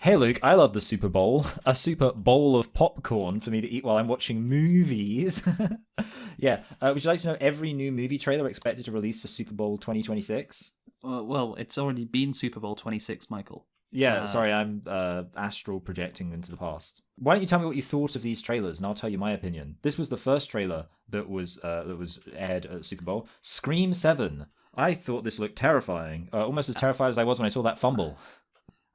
Hey Luke, I love the Super Bowl. A super bowl of popcorn for me to eat while I'm watching movies. Yeah, would you like to know every new movie trailer expected to release for Super Bowl 2026? Well, it's already been Super Bowl 26, Michael. Yeah, Uh, sorry, I'm astral projecting into the past. Why don't you tell me what you thought of these trailers, and I'll tell you my opinion. This was the first trailer that was aired at Super Bowl. Scream 7. I thought this looked terrifying, almost as terrified as I was when I saw that fumble.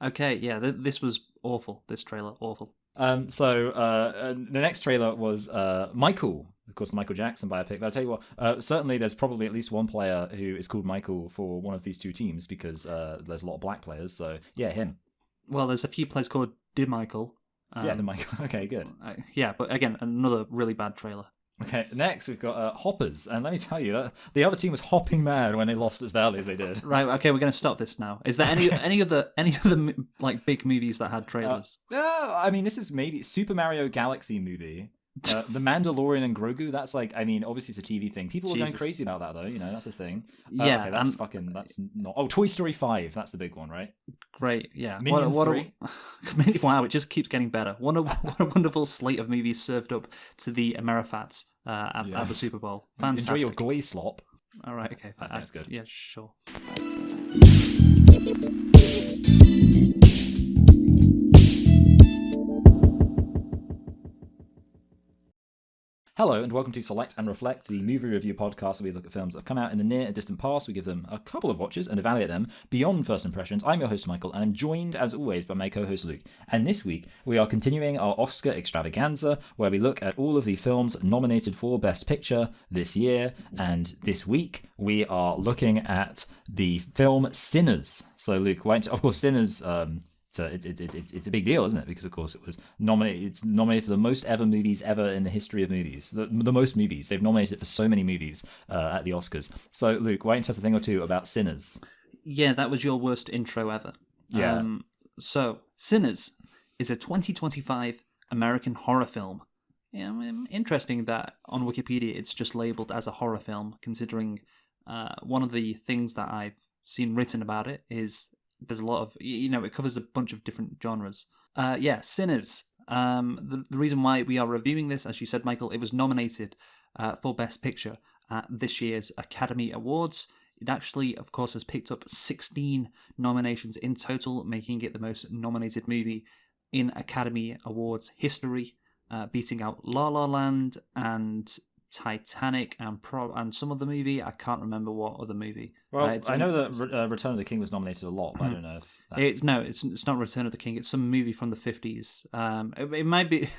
okay, yeah, this was awful. This trailer, awful. The next trailer was Michael, of course, the Michael Jackson biopic. But I'll tell you what, certainly there's probably at least one player who is called Michael for one of these two teams because there's a lot of black players. So yeah, him. Well, there's a few players called DeMichael. Yeah, the Michael. Okay, good. Yeah, but again, another really bad trailer. Okay, next we've got Hoppers, and let me tell you that the other team was hopping mad when they lost as badly as they did. Right, okay, we're going to stop this now. Is there any other like big movies that had trailers? I mean, this is maybe Super Mario Galaxy movie. The Mandalorian and Grogu, that's like, I mean, obviously it's a TV thing. People are going Jesus. crazy about that, though, that's a thing. Yeah, okay, that's not... Oh, Toy Story 5, that's the big one, right? Great, yeah. Minions 3. Wow, it just keeps getting better. What a wonderful slate of movies served up to the Amerifats at the Super Bowl. Fantastic. Enjoy your goy slop. All right, okay. I think that's good. Yeah, sure. Hello and welcome to Select and Reflect, the movie review podcast where we look at films that have come out in the near and distant past. We give them a couple of watches and evaluate them beyond first impressions. I'm your host Michael and I'm joined as always by my co-host Luke. And this week we are continuing our Oscar extravaganza where we look at all of the films nominated for Best Picture this year. And this week we are looking at the film Sinners. So Luke, of course Sinners... So it's a big deal, isn't it? Because of course it was nominated. It's nominated for the most ever movies ever in the history of movies. The most movies they've nominated it for so many movies at the Oscars. So Luke, why don't you tell us a thing or two about Sinners? Yeah, that was your worst intro ever. Yeah. So Sinners is a 2025 American horror film. Yeah, interesting that on Wikipedia it's just labelled as a horror film, considering one of the things that I've seen written about it is. There's a lot of, it covers a bunch of different genres. Sinners. The reason why we are reviewing this, as you said, Michael, it was nominated for Best Picture at this year's Academy Awards. It actually, of course, has picked up 16 nominations in total, making it the most nominated movie in Academy Awards history, beating out La La Land and Titanic and some other movie. I can't remember what other movie. Well, I know that Return of the King was nominated a lot, but I don't know if it's not Return of the King. It's some movie from the 50s. It might be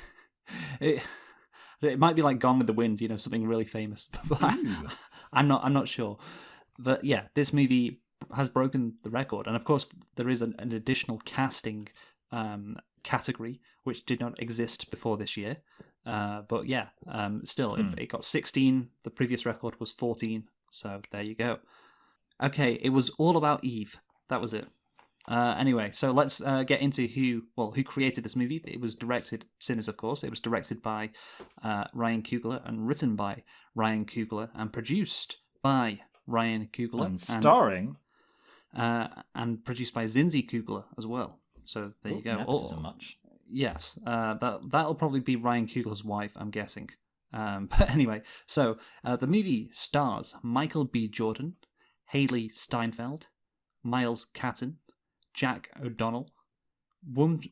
it might be like Gone with the Wind, something really famous. But I'm not sure. But yeah, this movie has broken the record, and of course there is an additional casting category which did not exist before this year. But yeah, still, it got 16. The previous record was 14. So there you go. Okay, it was all about Eve. That was it. Anyway, so let's get into who created this movie. It was directed, Sinners, of course. It was directed by Ryan Coogler and written by Ryan Coogler and produced by Ryan Coogler. And starring. And produced by Zinzi Coogler as well. So there you go. Nepotism much. Yes, that'll probably be Ryan Coogler's wife, I'm guessing. But anyway, so the movie stars Michael B. Jordan, Haley Steinfeld, Miles Catton, Jack O'Donnell, Wunmi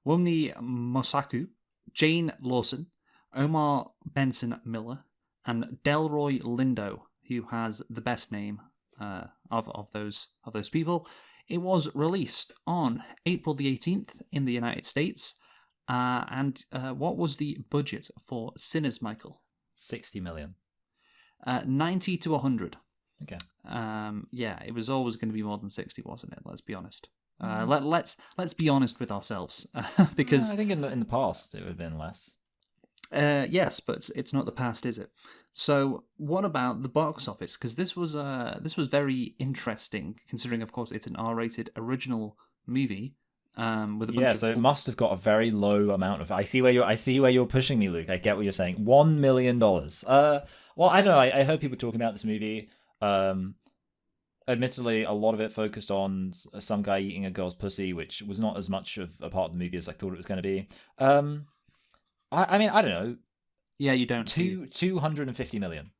Mosaku, Jane Lawson, Omar Benson Miller, and Delroy Lindo, who has the best name of those people. It was released on April the 18th in the United States. And what was the budget for Sinners, Michael? 60 million. 90 to 100. Okay. Yeah, it was always going to be more than 60, wasn't it? Let's be honest. Let's be honest with ourselves, because I think in the past it would have been less. Yes, but it's not the past, is it? So, what about the box office? Because this was very interesting, considering, of course, it's an R-rated original movie. With a bunch so it must have got a very low amount of. I see where you're pushing me, Luke. I get what you're saying. $1 million. Well, I don't know. I heard people talking about this movie. admittedly, a lot of it focused on some guy eating a girl's pussy, which was not as much of a part of the movie as I thought it was going to be. I mean, I don't know. Yeah, you don't. Do you? 250 million.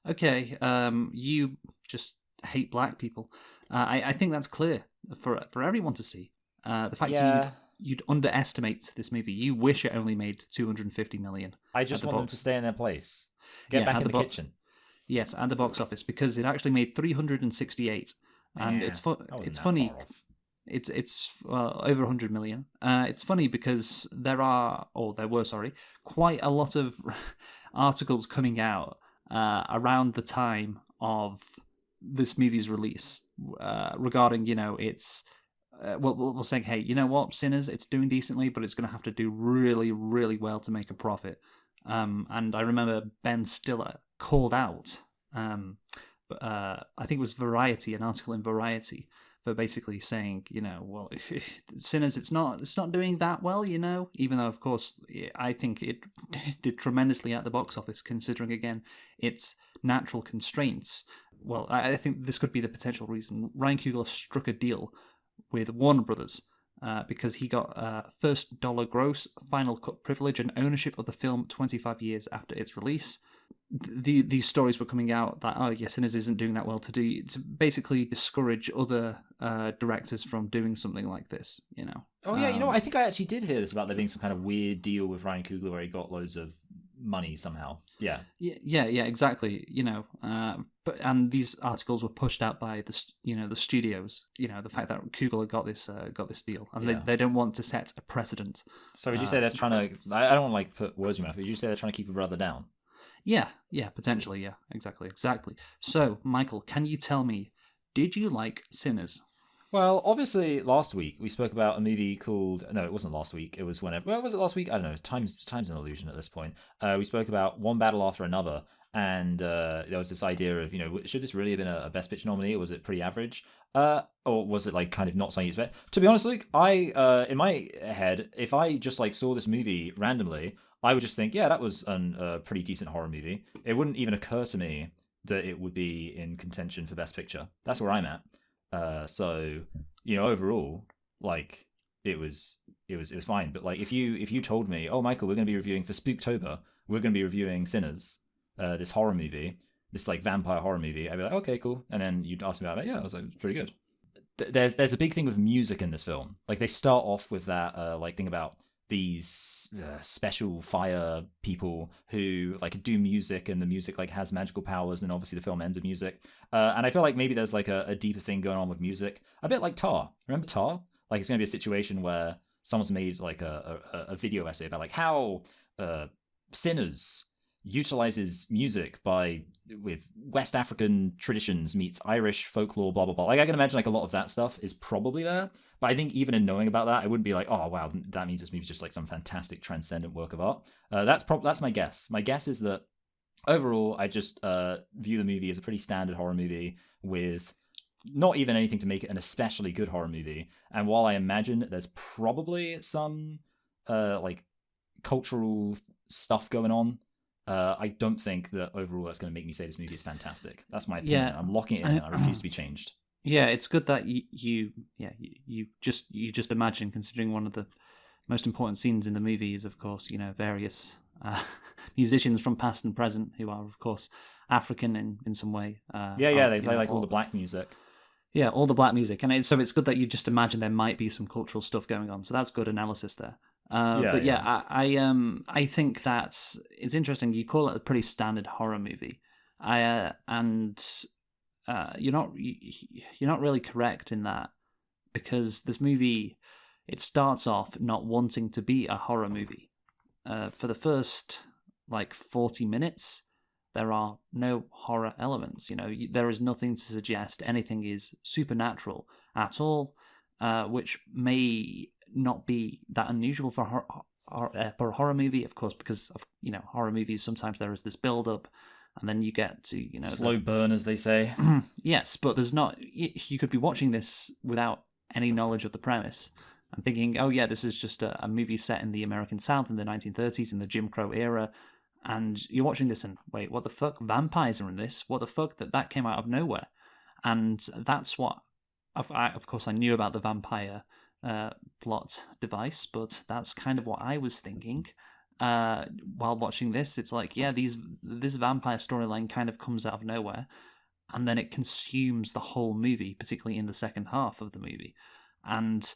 Okay, you just hate black people. I think that's clear for everyone to see. The fact Yeah. you'd underestimate this movie. You wish it only made 250 million. I just at the want them box. to stay in their place. Get Yeah, back at in the the box. kitchen. Yes, at the box office because it actually made 368, and Yeah, it's I wasn't it's that funny. far off. It's over 100 million. It's funny because there were, sorry, quite a lot of articles coming out around the time of this movie's release regarding, it's we're saying, hey, you know what, Sinners, it's doing decently, but it's going to have to do really, really well to make a profit. And I remember Ben Stiller called out, I think it was Variety, an article in Variety, for basically saying, well, Sinners, it's not doing that well, even though, of course, I think it did tremendously at the box office, considering, again, its natural constraints. Well, I think this could be the potential reason. Ryan Coogler struck a deal with Warner Brothers because he got first dollar gross, final cut privilege, and ownership of the film 25 years after its release. These stories were coming out that Sinners isn't doing that well to basically discourage other directors from doing something like this. Oh yeah, I think I actually did hear this about there being some kind of weird deal with Ryan Coogler where he got loads of money somehow. Yeah. Yeah, exactly. And these articles were pushed out by the studios. The fact that Coogler got this deal, and they don't want to set a precedent. So would you say they're trying to? I don't want to put words in your mouth. But would you say they're trying to keep a brother down? Yeah, potentially, yeah, exactly. So, Michael, can you tell me, did you like Sinners? Well, obviously, last week we spoke about a movie called. No, it wasn't last week. It was whenever. Well, was it last week? I don't know. Time's an illusion at this point. We spoke about One Battle After Another, and there was this idea of, should this really have been a Best Picture nominee, or was it pretty average? Or was it like kind of not something you expect? To be honest, Luke, I in my head, if I just like saw this movie randomly, I would just think, yeah, that was a pretty decent horror movie. It wouldn't even occur to me that it would be in contention for Best Picture. That's where I'm at. So overall, like it was fine. But like if you told me, oh Michael, we're going to be reviewing for Spooktober, we're going to be reviewing Sinners, this horror movie, this like vampire horror movie, I'd be like, okay, cool. And then you'd ask me about it. Yeah, I was like, it's pretty good. There's a big thing with music in this film. Like they start off with that like thing about these special fire people who like do music, and the music like has magical powers, and obviously the film ends with music. And I feel like maybe there's like a deeper thing going on with music, a bit like Tar. Remember Tar? Like it's going to be a situation where someone's made like a video essay about like how Sinners utilizes music with West African traditions meets Irish folklore, blah blah blah. Like I can imagine like a lot of that stuff is probably there. But I think even in knowing about that, I wouldn't be like, oh wow, that means this movie's just like some fantastic transcendent work of art. That's my guess. My guess is that overall, I just view the movie as a pretty standard horror movie with not even anything to make it an especially good horror movie. And while I imagine there's probably some like cultural stuff going on, I don't think that overall that's going to make me say this movie is fantastic. That's my opinion. Yeah, I'm locking it in. I refuse to be changed. Yeah, it's good that you just imagine, considering one of the most important scenes in the movie is, of course, various musicians from past and present who are, of course, African in some way. They play like all the black music. Yeah, all the black music, and so it's good that you just imagine there might be some cultural stuff going on. So that's good analysis there. I think that it's interesting. You call it a pretty standard horror movie, you're not really correct in that, because this movie, it starts off not wanting to be a horror movie. For the first 40 minutes, there are no horror elements. There is nothing to suggest anything is supernatural at all, which may not be that unusual for a horror movie, of course, because of horror movies, sometimes there is this build up. And then you get to, slow burn, as they say. Yes, but there's not. You could be watching this without any knowledge of the premise and thinking, oh yeah, this is just a movie set in the American South in the 1930s, in the Jim Crow era. And you're watching this and, wait, what the fuck? Vampires are in this? What the fuck? That came out of nowhere. and that's what. Of course, I knew about the vampire plot device, but that's kind of what I was thinking while watching this. It's like, yeah, this vampire storyline kind of comes out of nowhere, and then it consumes the whole movie, particularly in the second half of the movie. And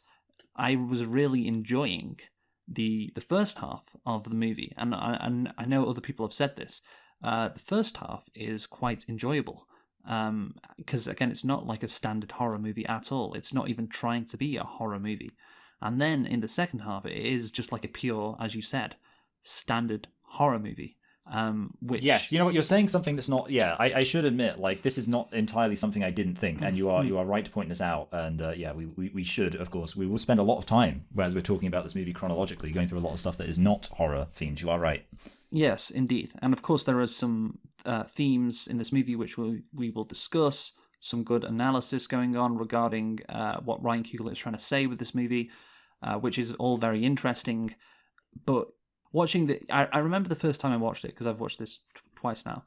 I was really enjoying the first half of the movie, and I know other people have said this. The first half is quite enjoyable. Because again, it's not like a standard horror movie at all. It's not even trying to be a horror movie. And then in the second half, it is just like a pure, as you said, standard horror movie. Which Yes, you know what, you're saying something that's not. Yeah, I should admit, like, this is not entirely something I didn't think, and you are right to point this out. And yeah, we should, of course, we will spend a lot of time as we're talking about this movie chronologically, going through a lot of stuff that is not horror themed. You are right. Yes, indeed. And of course, there are some themes in this movie which we will discuss, some good analysis going on regarding what Ryan Coogler is trying to say with this movie, which is all very interesting. But watching I remember the first time I watched it, because I've watched this twice now,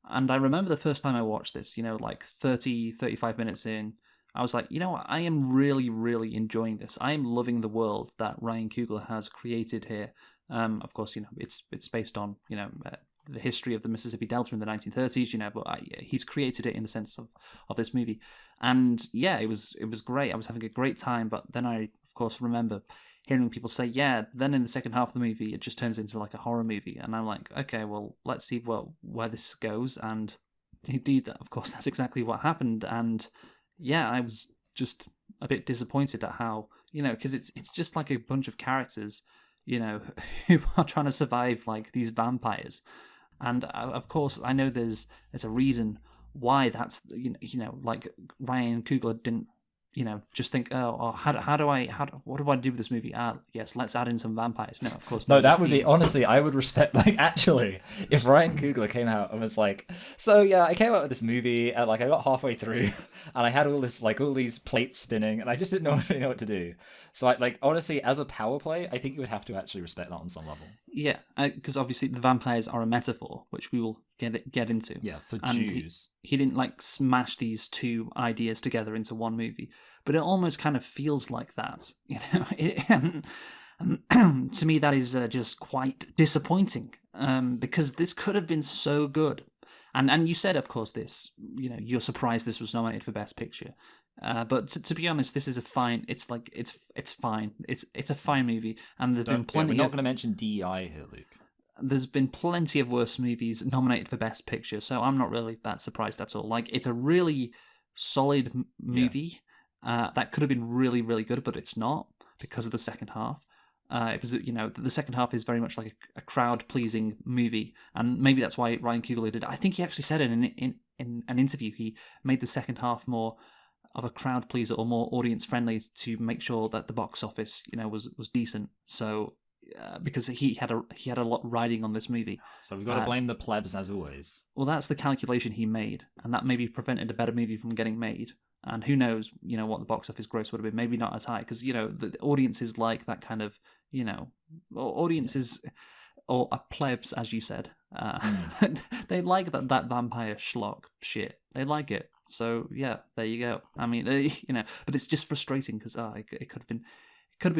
and I remember the first time I watched this, like 30, 35 minutes in, I was like, you know what, I am really, really enjoying this. I am loving the world that Ryan Coogler has created here. Of course, it's based on, the history of the Mississippi Delta in the 1930s, but he's created it in the sense of this movie. And yeah, it was great. I was having a great time, but then I, of course, remember hearing people say, yeah, then in the second half of the movie, it just turns into like a horror movie. And I'm like, okay, well, let's see where this goes. And indeed, of course, that's exactly what happened. And yeah, I was just a bit disappointed at how, because it's just like a bunch of characters, who are trying to survive like these vampires. And of course, I know there's a reason why that's, like Ryan Coogler didn't, just think, what do I do with this movie? Yes, let's add in some vampires. No, of course. No, that would be, honestly, I would respect, like, actually, if Ryan Coogler came out and was like, so yeah, I came out with this movie, and like, I got halfway through, and I had all these plates spinning, and I just didn't really know what to do. So, honestly, as a power play, I think you would have to actually respect that on some level. Yeah, because obviously the vampires are a metaphor, which we will get into. Yeah, for and Jews. He didn't like smash these two ideas together into one movie, but it almost kind of feels like that. And to me, that is just quite disappointing, because this could have been so good. And you said, of course, this. You're surprised this was nominated for Best Picture. But to be honest, this is a fine. It's fine. It's a fine movie, and there's been plenty. We're not going to mention DEI here, Luke. There's been plenty of worse movies nominated for Best Picture, so I'm not really that surprised at all. Like, it's a really solid movie that could have been really, really good, but it's not because of the second half. It was, the second half is very much like a crowd-pleasing movie, and maybe that's why Ryan Coogler did. I think he actually said in an interview he made the second half more of a crowd pleaser or more audience friendly to make sure that the box office, was decent. So because he had a lot riding on this movie. So we've got to blame the plebs as always. Well, that's the calculation he made, and that maybe prevented a better movie from getting made. And who knows, what the box office gross would have been? Maybe not as high, because the audiences like that kind of, audiences or plebs, as you said. They like that vampire schlock shit. They like it. So yeah, there you go. I mean, but it's just frustrating because it could have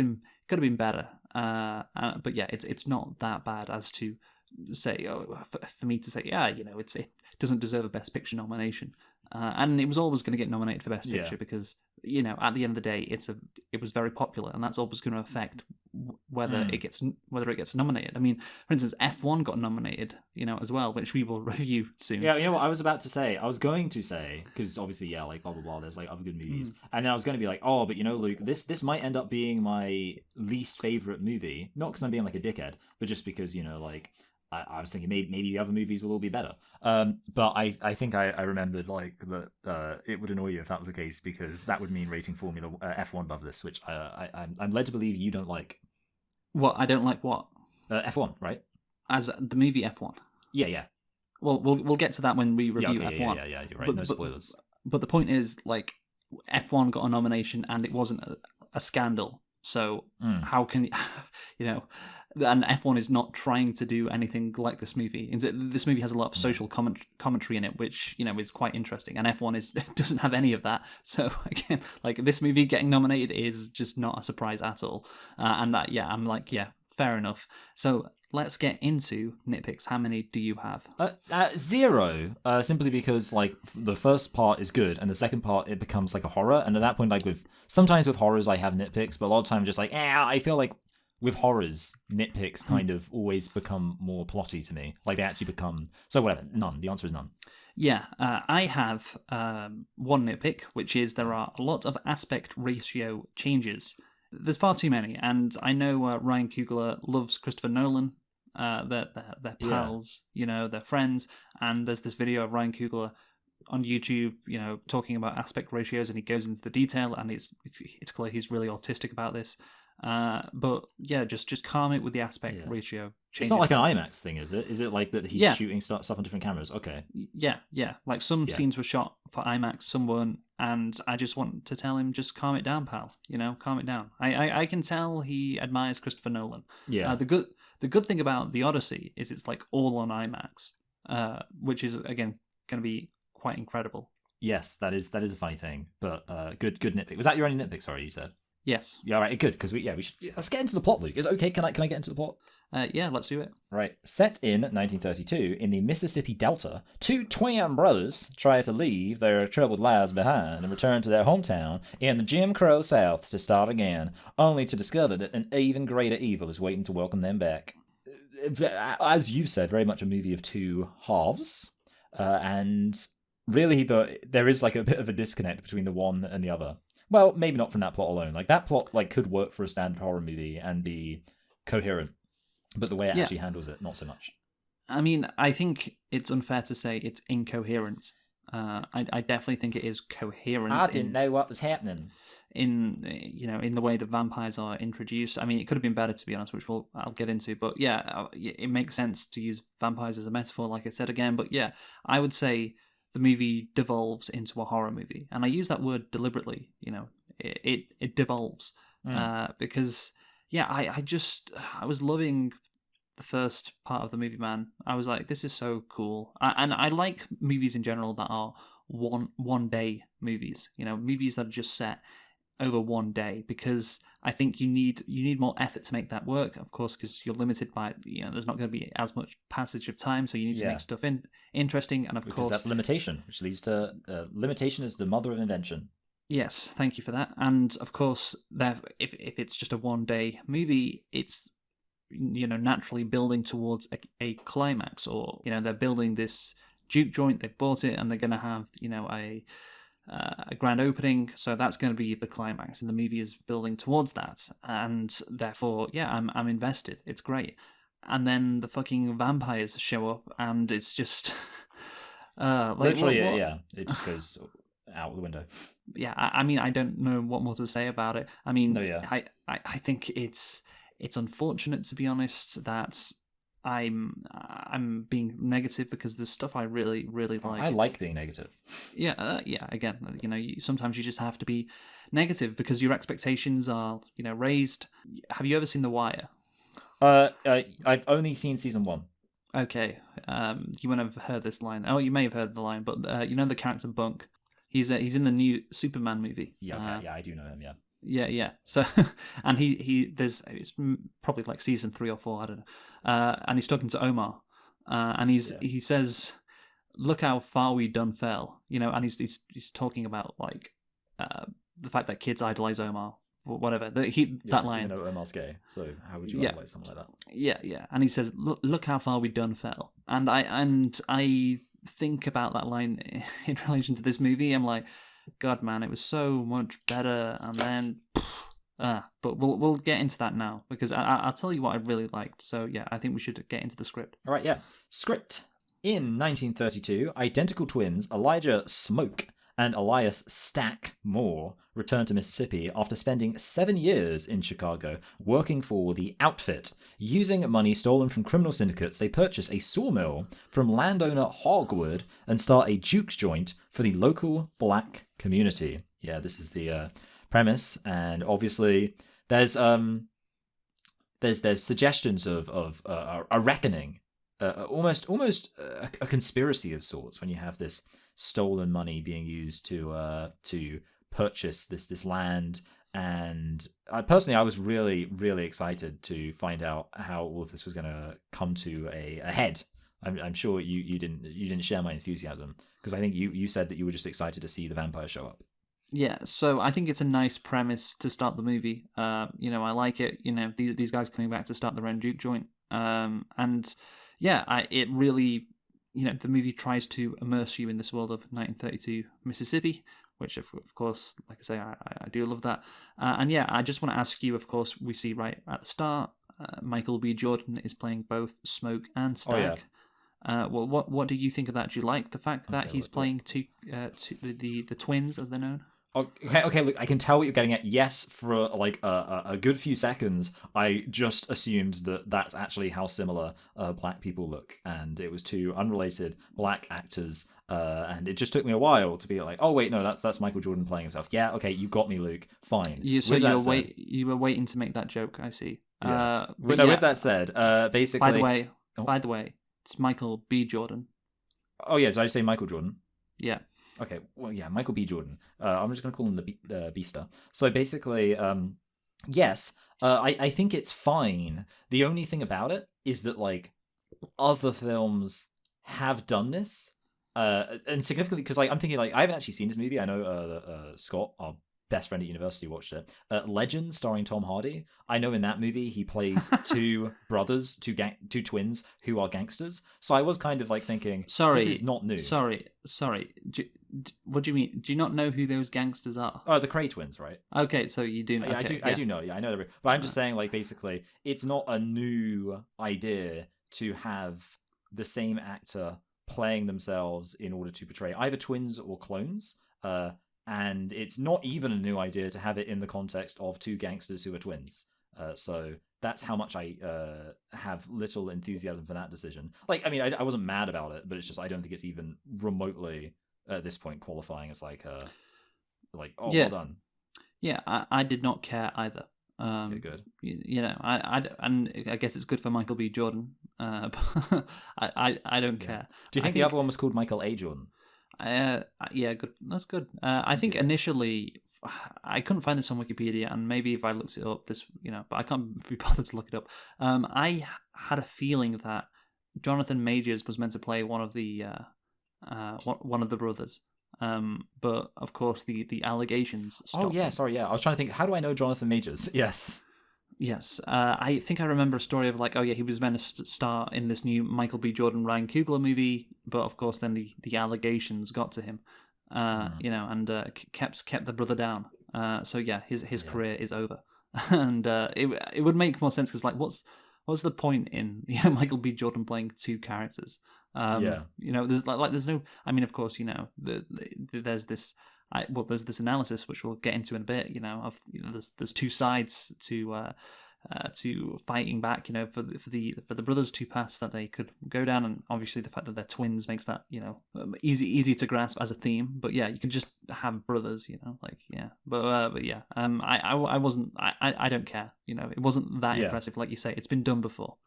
been better. But yeah, it's not that bad as to say, for me to say, yeah, it doesn't deserve a Best Picture nomination. And it was always going to get nominated for Best Picture because, at the end of the day, it was very popular, and that's always going to affect whether it gets nominated. I mean, for instance, F1 got nominated, as well, which we will review soon. Yeah, you know what I was about to say? I was going to say, because obviously, yeah, like blah blah blah. There's like other good movies, and then I was going to be like, oh, but Luke, this might end up being my least favorite movie, not because I'm being like a dickhead, but just because I was thinking maybe the other movies will all be better. But I think I remembered like that it would annoy you if that was the case, because that would mean rating Formula F1 above this, which I'm led to believe you don't like. What? I don't like what? F1, right? As the movie F1. Yeah. Well, we'll get to that when we review F1. Yeah, you're right. No spoilers. But the point is, like, F1 got a nomination and it wasn't a scandal. So how can you know? And F1 is not trying to do anything like this movie. This movie has a lot of social commentary in it, which is quite interesting. And F1 doesn't have any of that. So again, like this movie getting nominated is just not a surprise at all. And that, I'm like, fair enough. So let's get into nitpicks. How many do you have? 0. Simply because like the first part is good, and the second part it becomes like a horror. And at that point, like sometimes with horrors I have nitpicks, but a lot of times just like, I feel like with horrors, nitpicks kind of always become more plotty to me. Like they actually become so whatever. None. The answer is none. Yeah, I have one nitpick, which is there are a lot of aspect ratio changes. There's far too many, and I know Ryan Coogler loves Christopher Nolan. They're pals, they're friends, and there's this video of Ryan Coogler on YouTube, talking about aspect ratios, and he goes into the detail, and it's clear he's really autistic about this. But yeah, just calm it with the aspect ratio. It's not like an IMAX thing, is it? Is it like that he's shooting stuff on different cameras? Okay. Yeah. Like some scenes were shot for IMAX, some weren't, and I just want to tell him, just calm it down, pal. Calm it down. I can tell he admires Christopher Nolan. Yeah. The good thing about The Odyssey is it's like all on IMAX, which is again going to be quite incredible. Yes, that is a funny thing, but good nitpick. Was that your only nitpick? Sorry, you said. Yes. Yeah, all right, good, because we should. Let's get into the plot, Luke. Is it okay? Can I get into the plot? Yeah, let's do it. Right. Set in 1932 in the Mississippi Delta, two twin brothers try to leave their troubled lives behind and return to their hometown in the Jim Crow South to start again, only to discover that an even greater evil is waiting to welcome them back. As you said, very much a movie of two halves, and really there is like a bit of a disconnect between the one and the other. Well, maybe not from that plot alone. Like that plot, like could work for a standard horror movie and be coherent, but the way it actually handles it, not so much. I mean, I think it's unfair to say it's incoherent. I definitely think it is coherent. I didn't know what was happening. In the way the vampires are introduced. I mean, it could have been better, to be honest, which I'll get into. But yeah, it makes sense to use vampires as a metaphor, like I said again. But yeah, I would say the movie devolves into a horror movie, and I use that word deliberately. It devolves because I was loving the first part of the movie, man. I was like, this is so cool, and I like movies in general that are one day movies. Movies that are just set over one day, because I think you need more effort to make that work, of course, because you're limited by there's not going to be as much passage of time, so you need to make stuff interesting, and because that's limitation, which leads to limitation is the mother of invention. Yes, thank you for that. And of course, if it's just a one day movie, it's naturally building towards a climax, or they're building this juke joint, they've bought it, and they're going to have a grand opening, so that's going to be the climax, and the movie is building towards that, and therefore, I'm invested. It's great. And then the fucking vampires show up, and it's just literally, it just goes out the window. Yeah, I mean, I don't know what more to say about it. I mean, I think it's unfortunate, to be honest, that I'm being negative, because there's stuff I really, really like. I like being negative. Yeah. Again, sometimes you just have to be negative because your expectations are, raised. Have you ever seen The Wire? I've only seen season 1. Okay. You wouldn't have heard this line. Oh, you may have heard the line, but the character Bunk. He's in the new Superman movie. Yeah. Okay. I do know him. Yeah. Yeah. So, and it's probably like season 3 or 4, I don't know. And he's talking to Omar, and he says, "Look how far we done fell," and he's talking about like the fact that kids idolize Omar, or whatever. That line. Omar's gay, so how would you idolize someone like that? Yeah. And he says, "Look how far we done fell," and I think about that line in relation to this movie. I'm like, God, man, it was so much better, and then. But we'll get into that now, because I'll tell you what I really liked. So yeah, I think we should get into the script. All right, yeah. Script. In 1932, identical twins Elijah Smoke and Elias Stack Moore return to Mississippi after spending 7 years in Chicago working for the Outfit. Using money stolen from criminal syndicates, they purchase a sawmill from landowner Hogwood and start a juke joint for the local black community. Yeah, this is the premise, and obviously there's suggestions of a reckoning, almost a conspiracy of sorts when you have this stolen money being used to purchase this land. And personally, I was really, really excited to find out how all of this was going to come to a head. I'm sure you didn't share my enthusiasm, because I think you said that you were just excited to see the vampire show up. Yeah, so I think it's a nice premise to start the movie. I like it. These guys coming back to start their own juke joint. And yeah, it really, the movie tries to immerse you in this world of 1932 Mississippi, which of course, like I say, I do love that. And yeah, I just want to ask you. Of course, we see right at the start, Michael B. Jordan is playing both Smoke and Stack. Oh, yeah. Well, what do you think of that? Do you like the fact that he's playing the twins, as they're known? Okay, look, I can tell what you're getting at. Yes, for like a good few seconds, I just assumed that that's actually how similar black people look, and it was two unrelated black actors, and it just took me a while to be like, oh wait, no, that's Michael Jordan playing himself. Yeah, okay, you got me, Luke. Fine. You were waiting to make that joke. I see. Yeah. With that said, basically, by the way, it's Michael B. Jordan. Oh yeah, did I say Michael Jordan? Yeah. Okay, well, yeah, Michael B. Jordan. I'm just going to call him the Beaster. So basically, yes, I think it's fine. The only thing about it is that, like, other films have done this, and significantly, because like I'm thinking, like, I haven't actually seen this movie. I know Scott, our best friend at university, watched it. Legend, starring Tom Hardy. I know in that movie he plays two brothers, two twins who are gangsters. So I was kind of like thinking, this is not new. Sorry. What do you mean? Do you not know who those gangsters are? Oh, the Cray twins, right? Okay, so you do know. Yeah, okay, I do know. Yeah, I know. But I'm just saying, like, basically, it's not a new idea to have the same actor playing themselves in order to portray either twins or clones. And it's not even a new idea to have it in the context of two gangsters who are twins. So that's how much I have little enthusiasm for that decision. Like, I mean, I wasn't mad about it, but it's just I don't think it's even remotely at this point qualifying as well done. Yeah, I did not care either. Okay, good. I guess it's good for Michael B. Jordan. But I don't care. Do you think the other one was called Michael A. Jordan? Yeah, good. That's good. I think initially I couldn't find this on Wikipedia, and maybe if I looked it up, but I can't be bothered to look it up. I had a feeling that Jonathan Majors was meant to play one of the brothers. But of course the allegations stopped. Oh yeah, sorry, yeah. I was trying to think, how do I know Jonathan Majors? Yes. I think I remember a story of like, oh yeah, he was meant to star in this new Michael B. Jordan Ryan Coogler movie, but of course then the allegations got to him, and kept the brother down. So yeah, his career is over, and it would make more sense because like, what's the point in Michael B. Jordan playing two characters? There's no. I mean, of course, there's this. There's this analysis which we'll get into in a bit. There's two sides to fighting back. For the brothers' two paths that they could go down, and obviously the fact that they're twins makes that easy to grasp as a theme. But yeah, you can just have brothers. But yeah. I wasn't. I don't care. It wasn't that impressive. Like you say, it's been done before.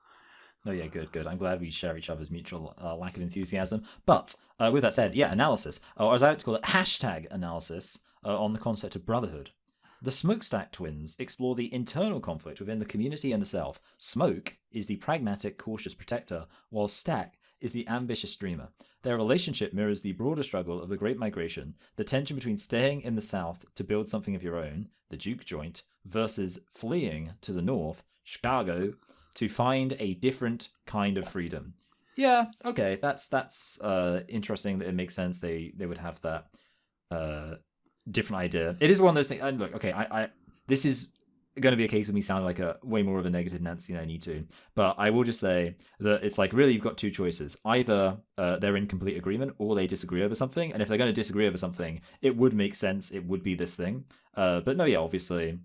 Oh yeah, good. I'm glad we share each other's mutual lack of enthusiasm. But with that said, yeah, analysis, or as I like to call it, hashtag analysis on the concept of brotherhood. The Smokestack twins explore the internal conflict within the community and the self. Smoke is the pragmatic, cautious protector, while Stack is the ambitious dreamer. Their relationship mirrors the broader struggle of the Great Migration, the tension between staying in the South to build something of your own, the Juke Joint, versus fleeing to the North, Chicago, to find a different kind of freedom. Yeah, okay, that's interesting that it makes sense they would have that different idea. It is one of those things, and look, okay, I this is going to be a case of me sounding like a way more of a negative Nancy than I need to, but I will just say that it's like, really, you've got two choices. Either they're in complete agreement or they disagree over something, and if they're going to disagree over something, it would make sense, it would be this thing. But no, yeah, obviously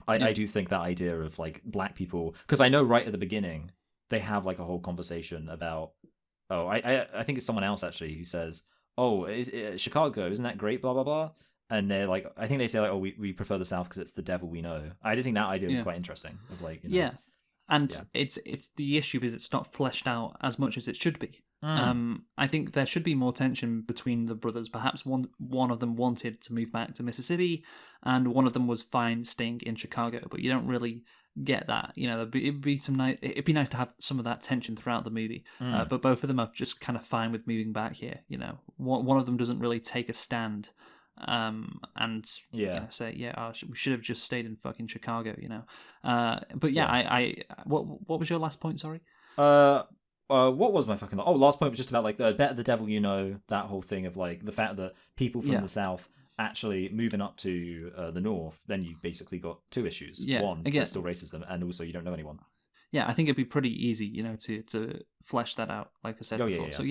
I do think that idea of like black people, because I know right at the beginning they have like a whole conversation about, I think it's someone else actually who says, oh, Chicago, isn't that great, blah blah blah, and they're like, I think they say like, oh, we prefer the South because it's the devil we know. I did think that idea was Yeah. quite interesting. Of like, you know, Yeah, and Yeah. it's the issue is it's not fleshed out as much as it should be. Mm. I think there should be more tension between the brothers. Perhaps one of them wanted to move back to Mississippi, and one of them was fine staying in Chicago. But you don't really get that. You know, it'd be nice to have some of that tension throughout the movie. But both of them are just kind of fine with moving back here. You know, one of them doesn't really take a stand. And Yeah. you know, say we should have just stayed in fucking Chicago, you know. But yeah, what was your last point? Sorry. What was my fucking? Oh, last point was just about like the better the devil you know. That whole thing of like the fact that people from Yeah. the South actually moving up to the North, then you basically got two issues. Yeah, One, again- there's still racism, and also you don't know anyone. Yeah, I think it'd be pretty easy, you know, to flesh that out, like I said Oh, yeah, before. yeah. So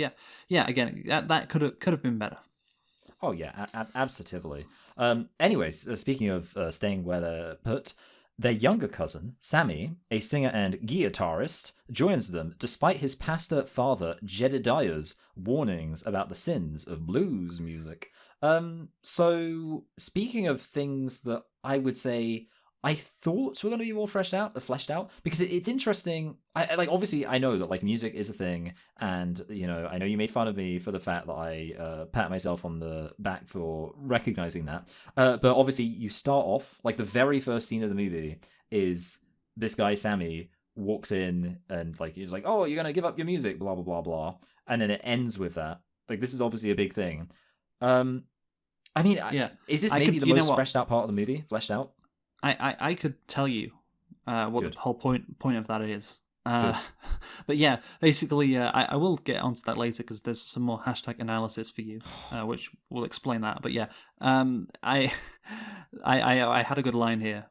yeah, again, that could have been better. Oh yeah, absolutely. Anyways, speaking of staying where they're put, their younger cousin, Sammy, a singer and guitarist, joins them despite his pastor father Jedediah's warnings about the sins of blues music. So speaking of things that I would say I thought were going to be more fleshed out, because it's interesting. I like, obviously I know that like music is a thing, and you know, I know you made fun of me for the fact that I pat myself on the back for recognizing that. But obviously you start off like the very first scene of the movie is this guy Sammy walks in and like he's like, oh, you're gonna give up your music, blah blah blah blah, and then it ends with that. Like this is obviously a big thing. I mean, Yeah. is this I maybe could- the you know most what? fleshed out part of the movie? Fleshed out? I could tell you what Good. the whole point of that is. But yeah, basically, I will get onto that later because there's some more hashtag analysis for you, which will explain that. But yeah, I had a good line here,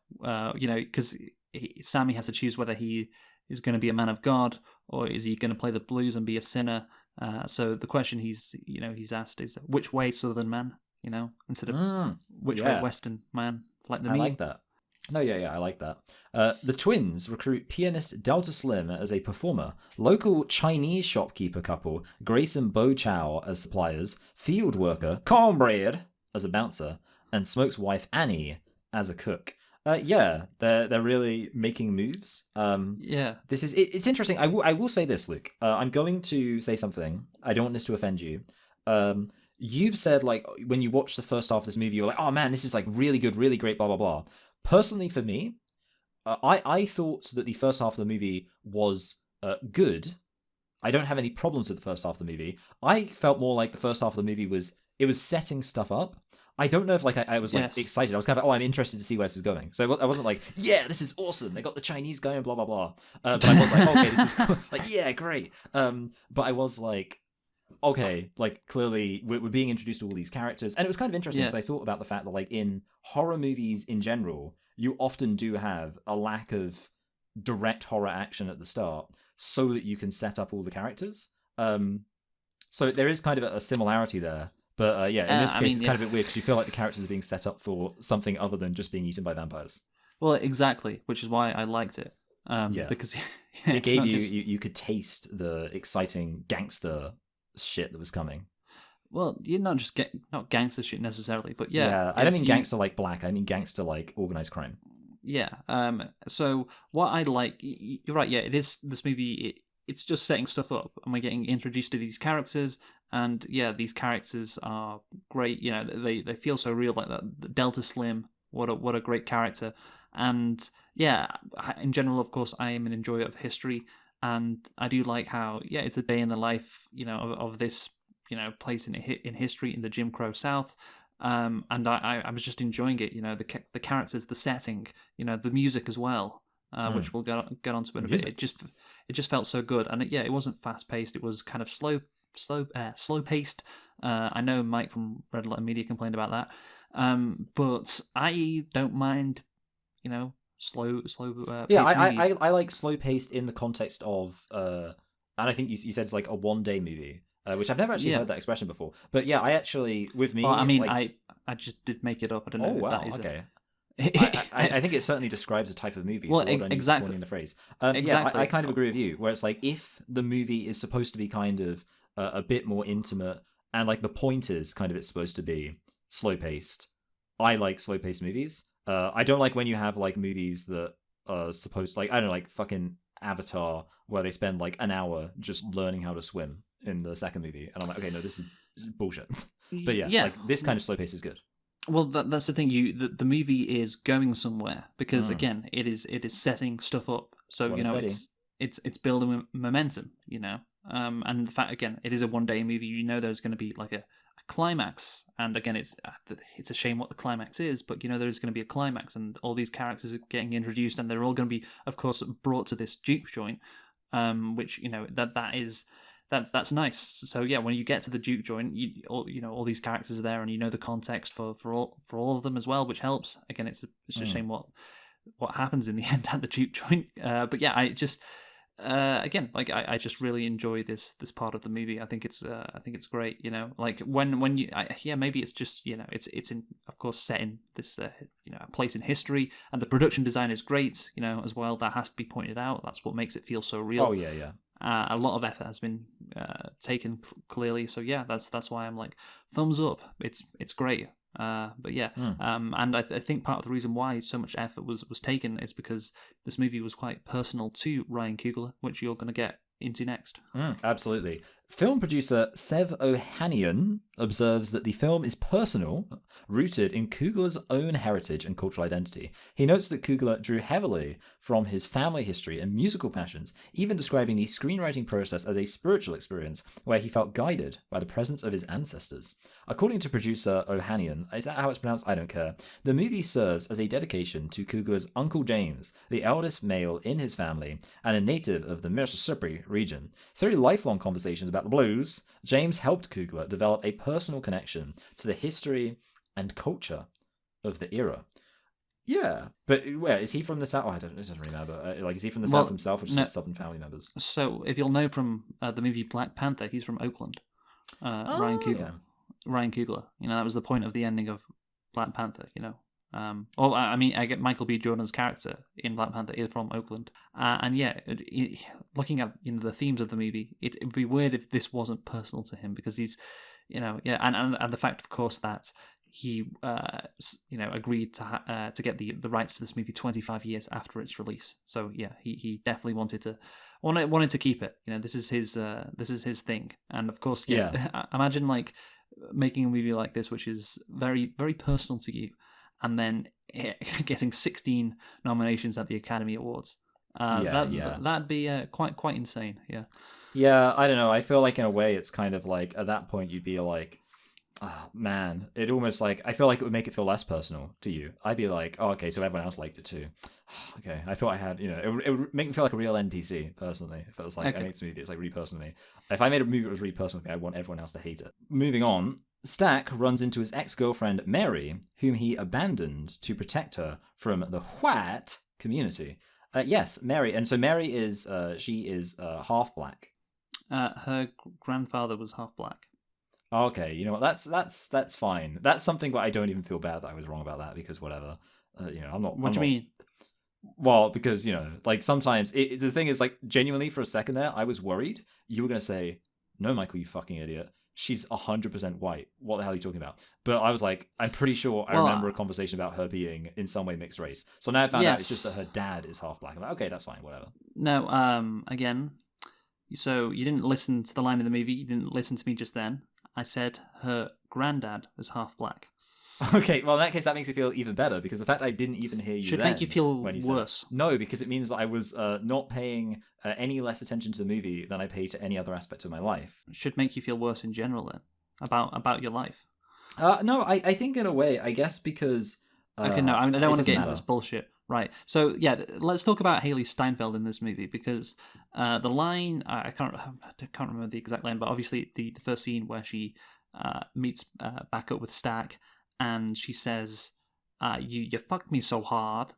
you know, because Sammy has to choose whether he is going to be a man of God or is he going to play the blues and be a sinner. So the question he's asked is which way Southern man, you know, instead of which way yeah. Western man, like the I meme. like that. No, yeah, I like that. The twins recruit pianist Delta Slim as a performer, local Chinese shopkeeper couple Grace and Bo Chow as suppliers, field worker Cornbread as a bouncer, and Smoke's wife Annie as a cook. Yeah, they're really making moves. Yeah. This is it's interesting. I will say this, Luke. I'm going to say something. I don't want this to offend you. You've said like when you watch the first half of this movie, you're like, oh man, this is like really good, really great, blah blah blah. Personally, for me, I thought that the first half of the movie was good. I don't have any problems with the first half of the movie. I felt more like the first half of the movie was setting stuff up. I don't know if like I was like Yes. excited. I was kind of I'm interested to see where this is going. So I wasn't like, yeah, this is awesome. They got the Chinese guy and blah blah blah. But I was like, okay, this is cool. Like yeah, great. But I was like, okay, like clearly we're being introduced to all these characters, and it was kind of interesting because Yes. I thought about the fact that like in horror movies in general, you often do have a lack of direct horror action at the start, so that you can set up all the characters. So there is kind of a similarity there. But yeah, in this I case, mean, it's kind of a bit weird because you feel like the characters are being set up for something other than just being eaten by vampires. Well, exactly, which is why I liked it. Yeah. Because It gave you could taste the exciting gangster shit that was coming. Well, you're not just not gangster shit necessarily, but yeah. I don't it's- mean gangster like black. I mean gangster like organized crime. Yeah. So what I like, you're right. Yeah, it is this movie. It's just setting stuff up, and we're getting introduced to these characters, and yeah, these characters are great. You know, they feel so real. Like that Delta Slim, what a great character, and yeah, in general, of course, I am an enjoyer of history, and I do like how it's a day in the life, you know, of this, you know, place in history in the Jim Crow South. And I was just enjoying it, you know, the characters, the setting, you know, the music as well, which we'll get onto in a bit. It just felt so good, and it wasn't fast paced. It was kind of slow paced. I know Mike from Red Letter Media complained about that, but I don't mind, you know, slow. Yeah, paced movies. I like slow paced in the context of, and I think you said it's like a one day movie. Which I've never actually heard that expression before. But yeah, I actually, with me... Well, I mean, like... I just did make it up. I don't Oh, know if wow, that is okay. it. I think it certainly describes a type of movie, Well, so well done you for exactly. coining the phrase. Exactly. Yeah, I kind of agree with you, where it's like, if the movie is supposed to be kind of a bit more intimate, and like the point is kind of it's supposed to be slow-paced, I like slow paced movies. I don't like when you have like movies that are supposed like I don't know, like fucking Avatar, where they spend like an hour just learning how to swim in the second movie, and I'm like, okay, no, this is bullshit. But yeah, Yeah. like this kind of slow pace is good. Well, that's the thing. The movie is going somewhere because again, it is setting stuff up. So Slow you and know, steady. it's building momentum. You know, and the fact again, it is a 1 day movie. You know, there's going to be like a climax, and again, it's a shame what the climax is, but you know, there's going to be a climax, and all these characters are getting introduced, and they're all going to be, of course, brought to this juke joint, which you know that is. That's nice. So yeah, when you get to the juke joint, all these characters are there, and you know the context for all of them as well, which helps. Again, it's a shame what happens in the end at the juke joint. But yeah, I just again, like I just really enjoy this part of the movie. I think it's great. You know, like when you maybe it's just you know it's in, of course, set in this you know, a place in history, and the production design is great. You know, as well, that has to be pointed out. That's what makes it feel so real. Oh yeah. A lot of effort has been taken clearly, so yeah, that's why I'm like thumbs up. It's great. But yeah, and I think part of the reason why so much effort was taken is because this movie was quite personal to Ryan Coogler, which you're going to get into next. Absolutely. Film producer Sev Ohanian observes that the film is personal, rooted in Coogler's own heritage and cultural identity. He notes that Coogler drew heavily from his family history and musical passions, even describing the screenwriting process as a spiritual experience where he felt guided by the presence of his ancestors. According to producer Ohanian, is that how it's pronounced? I don't care. The movie serves as a dedication to Coogler's Uncle James, the eldest male in his family and a native of the Mississippi region. Through lifelong conversations about the blues, James helped Coogler develop a personal connection to the history and culture of the era. Yeah, but where is he from the South? Oh, it doesn't really matter. Like, is he from the South himself, or just his Southern family members? So, if you'll know from the movie Black Panther, he's from Oakland. Ryan Coogler. Yeah. Ryan Coogler. You know, that was the point of the ending of Black Panther. You know. I get Michael B. Jordan's character in Black Panther is from Oakland, and yeah, looking at the themes of the movie, it would be weird if this wasn't personal to him, because he's, you know, yeah, and the fact, of course, that he agreed to get the rights to this movie 25 years after its release. So yeah, he definitely wanted to keep it. You know, this is his thing, and of course, yeah. Imagine like making a movie like this, which is very, very personal to you, and then getting 16 nominations at the Academy Awards. That'd be quite insane. Yeah. Yeah, I don't know. I feel like in a way it's kind of like at that point you'd be like, oh, man, it almost like I feel like it would make it feel less personal to you. I'd be like, oh, okay, so everyone else liked it too. Okay, I thought I had, you know, it would make me feel like a real NPC personally. If it was like I made this movie, it's like really personal to me. If I made a movie that was really personal to me, I want everyone else to hate it. Moving on. Stack runs into his ex-girlfriend Mary, whom he abandoned to protect her from the white community. Yes, Mary, and so Mary is she is half black. Her grandfather was half black. Okay, you know what? That's fine. That's something where I don't even feel bad that I was wrong about that, because whatever. You know, I'm not. What do you mean? Well, because, you know, like sometimes the thing is, like, genuinely for a second there, I was worried you were gonna say, "No, Michael, you fucking idiot. She's 100% white. What the hell are you talking about?" But I was like, I'm pretty sure I remember a conversation about her being in some way mixed race. So now I found out it's just that her dad is half black. I'm like, okay, that's fine, whatever. No, again, so you didn't listen to the line in the movie. You didn't listen to me just then. I said her granddad is half black. Okay, well, in that case, that makes it feel even better, because the fact I didn't even hear you should make you feel worse. No, because it means that I was not paying any less attention to the movie than I pay to any other aspect of my life. Should make you feel worse in general, then, about your life. No, I think in a way, I guess because... okay, no, I don't want to get into this bullshit. Right, so yeah, let's talk about Haley Steinfeld in this movie, because the line, I can't remember the exact line, but obviously the first scene where she meets back up with Stack, and she says, you fucked me so hard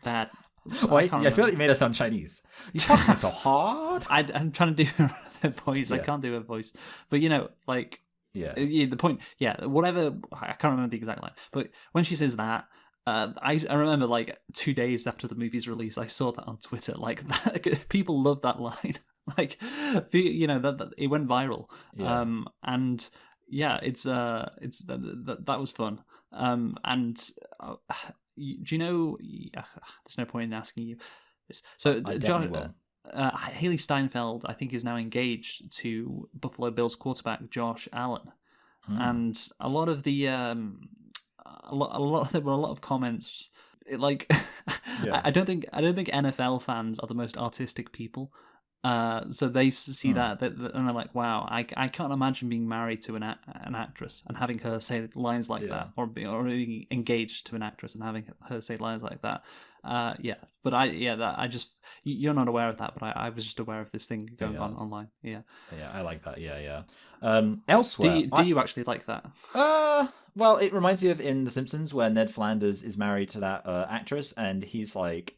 that... I feel like you made her sound Chinese. You fucked me so hard. I'm trying to do her voice. Yeah. I can't do her voice. But, you know, like... Yeah. The point... Yeah, whatever... I can't remember the exact line. But when she says that, I remember, like, 2 days after the movie's release, I saw that on Twitter. Like, people love that line. Like, you know, that it went viral. Yeah. And... Yeah, that was fun. And do you know? There's no point in asking you this. So, I John, definitely will. Haley Steinfeld, I think, is now engaged to Buffalo Bills quarterback Josh Allen, and a lot of the there were a lot of comments. Like, Yeah. I don't think NFL fans are the most artistic people. So they see that and they're like, "Wow, I can't imagine being married to an actress and having her say lines like that, or being engaged to an actress and having her say lines like that." But you're not aware of that, but I was just aware of this thing going on online. Yeah, I like that. Yeah. Elsewhere, do you actually like that? Well, it reminds me of in The Simpsons where Ned Flanders is married to that actress, and he's like,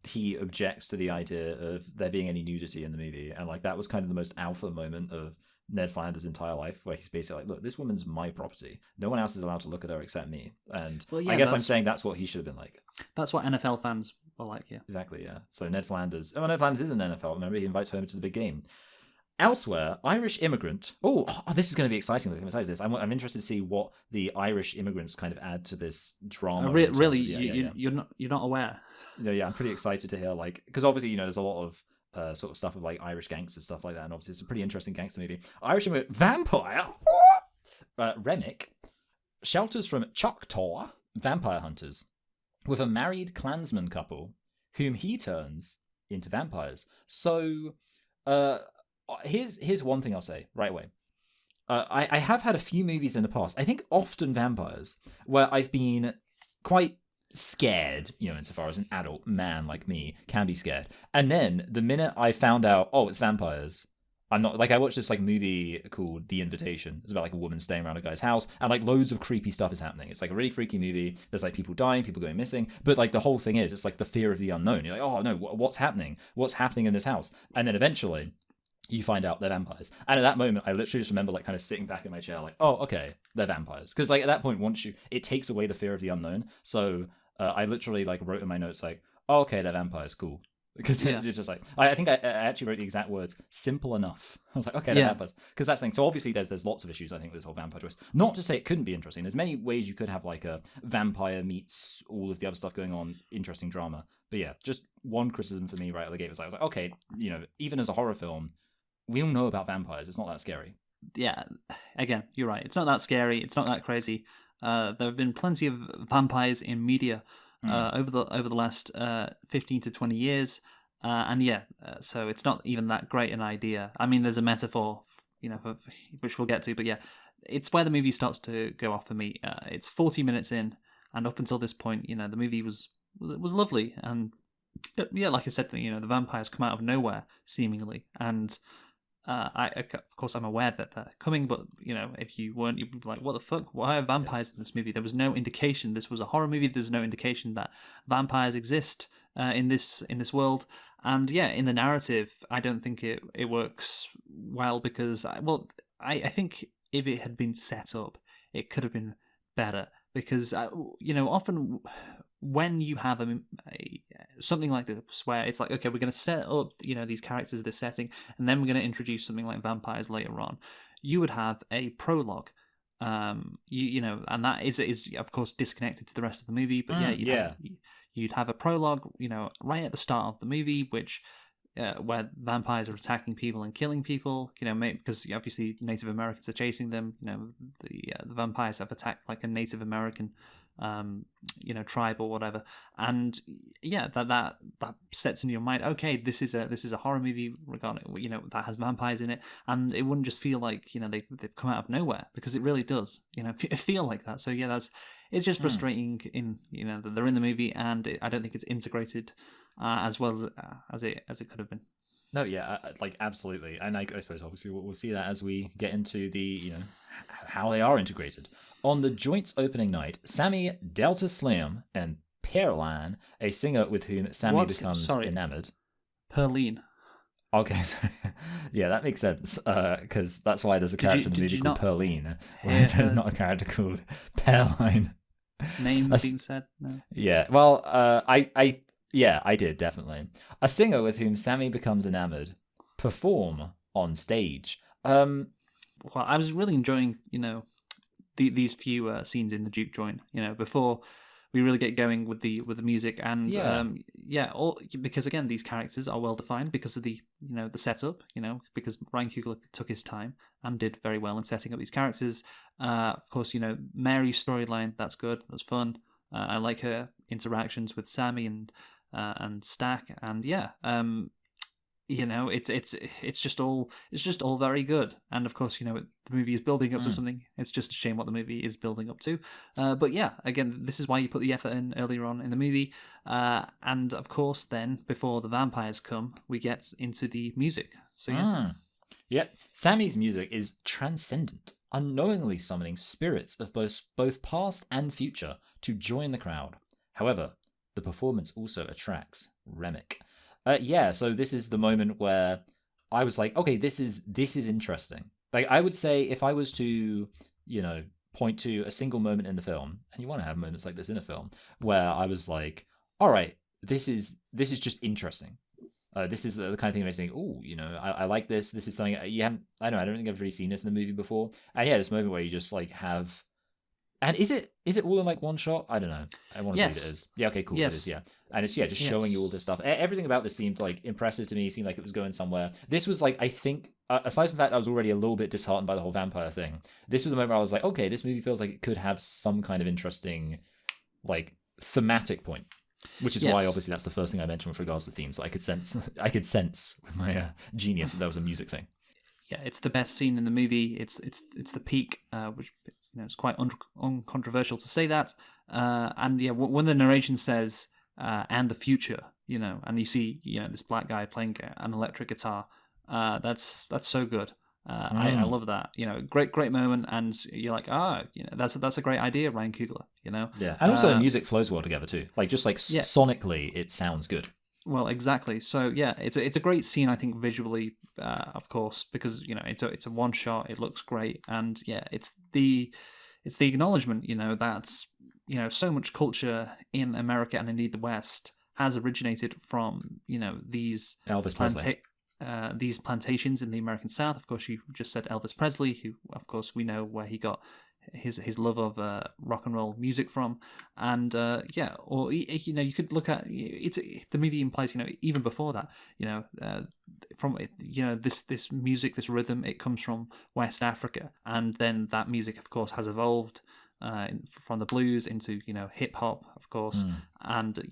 he objects to the idea of there being any nudity in the movie, and like that was kind of the most alpha moment of Ned Flanders' entire life, where he's basically like, look, this woman's my property. No one else is allowed to look at her except me. And I guess I'm saying that's what he should have been like. That's what NFL fans were like, yeah. Exactly, yeah. So Ned Flanders is an NFL. Remember, he invites Homer to the big game. Elsewhere, Irish immigrant. Oh, this is going to be exciting. I'm excited for this. I'm interested to see what the Irish immigrants kind of add to this drama. Really, you're not aware. Yeah, I'm pretty excited to hear, like, because obviously, there's a lot of sort of stuff with like Irish gangsters, stuff like that, and obviously it's a pretty interesting gangster movie. Irish immigrant vampire Remick shelters from Choctaw vampire hunters with a married Klansman couple whom he turns into vampires. So, here's one thing I'll say right away. I have had a few movies in the past, I think often vampires, where I've been quite scared, insofar as an adult man like me can be scared. And then the minute I found out, oh, it's vampires, I'm not, like, I watched this like movie called The Invitation. It's about like a woman staying around a guy's house, and like loads of creepy stuff is happening. It's like a really freaky movie. There's like people dying, people going missing, but like the whole thing is, it's like the fear of the unknown. You're like, oh no, what's happening? What's happening in this house? And then eventually you find out they're vampires. And at that moment, I literally just remember like kind of sitting back in my chair like, oh, okay, they're vampires. Because like at that point, it takes away the fear of the unknown. So I literally like wrote in my notes like, oh, okay, they're vampires, cool. Because it's just like, I think I actually wrote the exact words, simple enough. I was like, okay, they're vampires. Because that's the thing. So obviously there's lots of issues, I think, with this whole vampire twist. Not to say it couldn't be interesting. There's many ways you could have like a vampire meets all of the other stuff going on, interesting drama. But yeah, just one criticism for me right out of the gate was I was like, okay, even as a horror film, we all know about vampires. It's not that scary. Yeah, again, you're right. It's not that scary. It's not that crazy. There have been plenty of vampires in media over the last 15 to 20 years, so it's not even that great an idea. I mean, there's a metaphor, which we'll get to, but yeah, it's where the movie starts to go off for me. It's 40 minutes in, and up until this point, the movie was lovely, and yeah, like I said, the vampires come out of nowhere seemingly, and of course, I'm aware that they're coming, but if you weren't, you'd be like, "What the fuck? Why are vampires in this movie?" There was no indication this was a horror movie. There's no indication that vampires exist in this world. And yeah, in the narrative, I don't think it works well because I think if it had been set up, it could have been better because often when you have something like this where it's like, okay, we're going to set up these characters, this setting, and then we're going to introduce something like vampires later on, you would have a prologue, and that is of course disconnected to the rest of the movie, but you'd have a prologue right at the start of the movie, which where vampires are attacking people and killing people, because obviously Native Americans are chasing them. The vampires have attacked like a Native American tribe or whatever, and yeah, that sets in your mind, okay, this is a horror movie regarding that has vampires in it, and it wouldn't just feel like they've come out of nowhere, because it really does feel like that. So yeah, it's just frustrating in that they're in the movie, and I don't think it's integrated as well as it could have been. No, yeah, like absolutely, and I suppose obviously we'll see that as we get into the how they are integrated. On the joint's opening night, Sammy Delta Slim and Pearline, a singer with whom Sammy becomes enamored. Pearline. Okay, yeah, that makes sense, because that's why there's a character in the movie called Pearline, whereas there's not a character called Pearline. Name being said? No. Yeah, well, I did, definitely. A singer with whom Sammy becomes enamored perform on stage. Well, I was really enjoying, these few scenes in the juke joint, before we really get going with the music. And all because again, these characters are well defined because of the the setup, because Ryan Coogler took his time and did very well in setting up these characters. Of course, Mary's storyline, that's good, that's fun. I like her interactions with Sammy and Stack, and it's just all very good. And of course, the movie is building up to something. It's just a shame what the movie is building up to. But yeah, again, this is why you put the effort in earlier on in the movie. And of course, then before the vampires come, we get into the music. So yeah. Yeah, Sammy's music is transcendent, unknowingly summoning spirits of both past and future to join the crowd. However, the performance also attracts Remick. So this is the moment where I was like, okay, this is interesting. Like, I would say if I was to, point to a single moment in the film, and you want to have moments like this in a film, where I was like, all right, this is just interesting. This is the kind of thing that makes me think, I like this. This is something you haven't. I don't think I've really seen this in the movie before. And yeah, this moment where you just like have. And is it all in like one shot? I don't know. I want to believe it is. Yeah, okay, cool. Yes. It is, yeah. And it's just showing you all this stuff. Everything about this seemed like impressive to me. Seemed like it was going somewhere. This was like, I think, aside from the fact I was already a little bit disheartened by the whole vampire thing, this was the moment where I was like, okay, this movie feels like it could have some kind of interesting, like, thematic point. Which is why, obviously, that's the first thing I mentioned with regards to themes. I could sense with my genius that there was a music thing. Yeah, it's the best scene in the movie. It's the peak, which it's quite uncontroversial to say that. And yeah, when the narration says "and the future," and you see this black guy playing an electric guitar, that's so good. I love that. Great moment, and you're like, that's a great idea, Ryan Coogler. Yeah, and also the music flows well together too. Like just like sonically, it sounds good. Well, exactly. So yeah, it's a great scene, I think, visually, of course, because it's a one shot. It looks great, and yeah, it's the acknowledgement, that so much culture in America and indeed the West has originated from these Elvis Presley. These plantations in the American South. Of course, you just said Elvis Presley, who, of course, we know where he got his love of rock and roll music from. And or you could look at the movie implies even before that from this music, this rhythm, it comes from West Africa, and then that music, of course, has evolved from the blues into hip hop, of course, and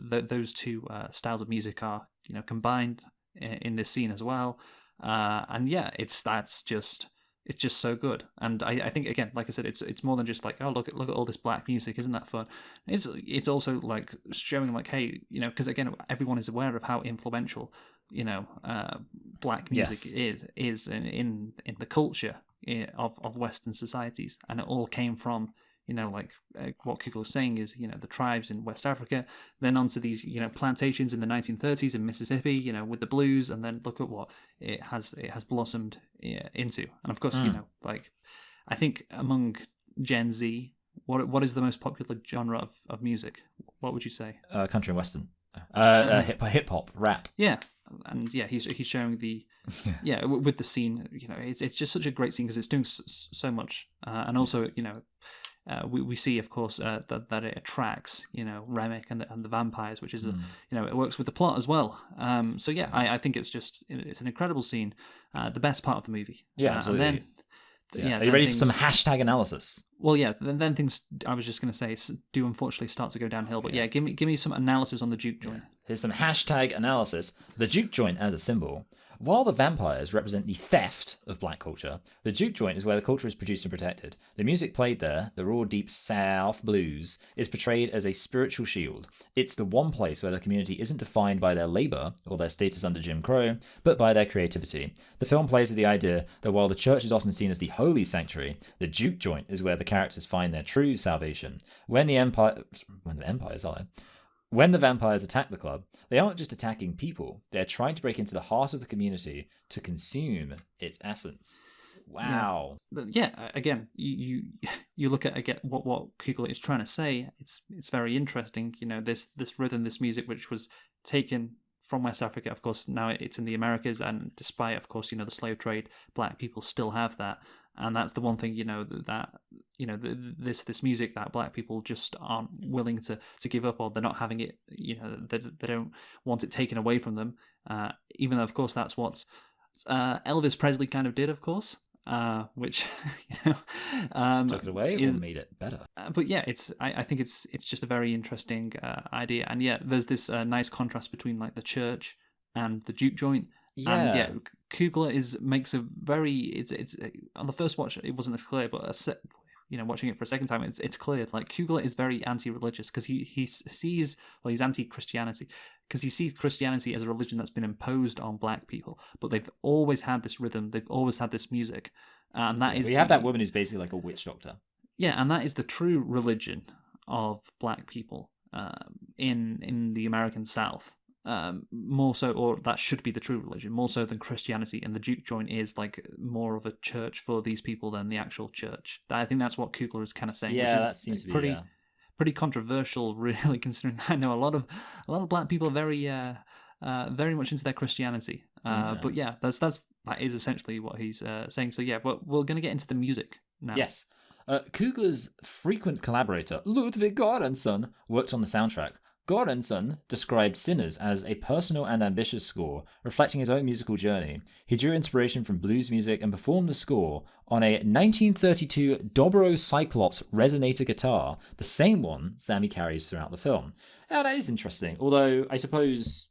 those two styles of music are combined in this scene as well, and yeah, it's just so good. And I think, again, like I said, it's more than just like, oh, look at all this black music, isn't that fun? It's also like showing like, hey, because again, everyone is aware of how influential black music is in the culture of Western societies, and it all came from what Coogler was saying is, the tribes in West Africa, then onto these, plantations in the 1930s in Mississippi, with the blues, and then look at what it has blossomed into. And of course, I think among Gen Z, what is the most popular genre of music? What would you say? Country and Western. Hip hop, rap. Yeah. And yeah, he's showing the with the scene, it's just such a great scene because it's doing so much, and also we see, of course, that it attracts Remick and the vampires, which is it works with the plot as well. So yeah, I think it's an incredible scene, the best part of the movie. Yeah, absolutely. And then, Are you ready for some hashtag analysis? Well, yeah. Then things I was just going to say do unfortunately start to go downhill. But yeah, give me some analysis on the juke joint. Here's some hashtag analysis. The juke joint as a symbol. While the vampires represent the theft of black culture, the juke joint is where the culture is produced and protected. The music played there, the raw deep South blues, is portrayed as a spiritual shield. It's the one place where the community isn't defined by their labor or their status under Jim Crow, but by their creativity. The film plays with the idea that while the church is often seen as the holy sanctuary, the juke joint is where the characters find their true salvation. When the vampires attack the club, they aren't just attacking people, they're trying to break into the heart of the community to consume its essence. Wow. Yeah, again, you look at what Coogler is trying to say, it's very interesting, this rhythm, this music, which was taken from West Africa, of course, now it's in the Americas, and despite, of course, the slave trade, black people still have that. and that's the one thing that this music that black people just aren't willing to give up, or they're not having it. They don't want it taken away from them. Even though, of course, that's what Elvis Presley kind of did, of course. Which took it away or made it better. But yeah, I think it's just a very interesting idea, and yeah, there's this nice contrast between like the church and the juke joint. Yeah. And yeah, Coogler makes a very it's on the first watch it wasn't as clear, but watching it for a second time, it's clear. Like Coogler is very anti-religious because he's anti-Christianity because he sees Christianity as a religion that's been imposed on black people, but they've always had this rhythm, they've always had this music, and that is we have that woman who's basically like a witch doctor. Yeah, and that is the true religion of black people in the American South. More so, or that should be the true religion, more so than Christianity, and the juke joint is like more of a church for these people than the actual church. I think that's what Coogler is kind of saying. Yeah, which is that seems to pretty, be pretty controversial, really, considering I know a lot of black people are very much into their Christianity. But yeah, that is essentially what he's saying. So yeah, but we're gonna get into the music now. Yes, Coogler's frequent collaborator Ludwig Göransson worked on the soundtrack. Göransson described Sinners as a personal and ambitious score, reflecting his own musical journey. He drew inspiration from blues music and performed the score on a 1932 Dobro Cyclops resonator guitar, the same one Sammy carries throughout the film. Yeah, that is interesting. Although, I suppose,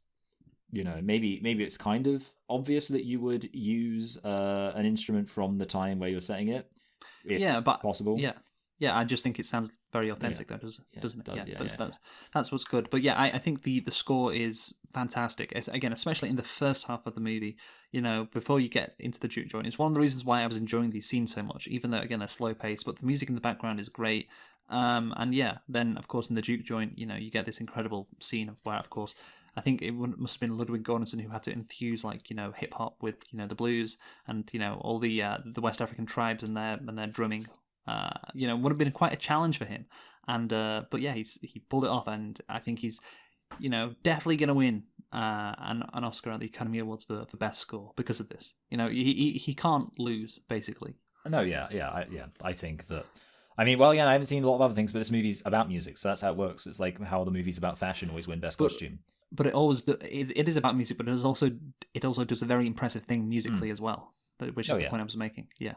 maybe it's kind of obvious that you would use an instrument from the time where you're setting it, if possible. Yeah, I just think it sounds very authentic, though, doesn't it? That's what's good. But yeah, I think the score is fantastic. Again, especially in the first half of the movie, before you get into the juke joint. It's one of the reasons why I was enjoying these scenes so much, even though, again, they're slow paced, but the music in the background is great. And yeah, then, of course, in the juke joint, you get this incredible scene of where, of course, I think it must have been Ludwig Göransson who had to infuse hip hop with the blues and all the West African tribes and their drumming. Would have been quite a challenge for him, and but yeah, he pulled it off, and I think he's definitely going to win an Oscar at the Academy Awards for best score because of this. He can't lose basically. No, I think that. I mean, well, yeah, I haven't seen a lot of other things, but this movie's about music, so that's how it works. It's like how the movies about fashion always win best costume. But it is about music, but it also does a very impressive thing musically as well, which is the point I was making. Yeah.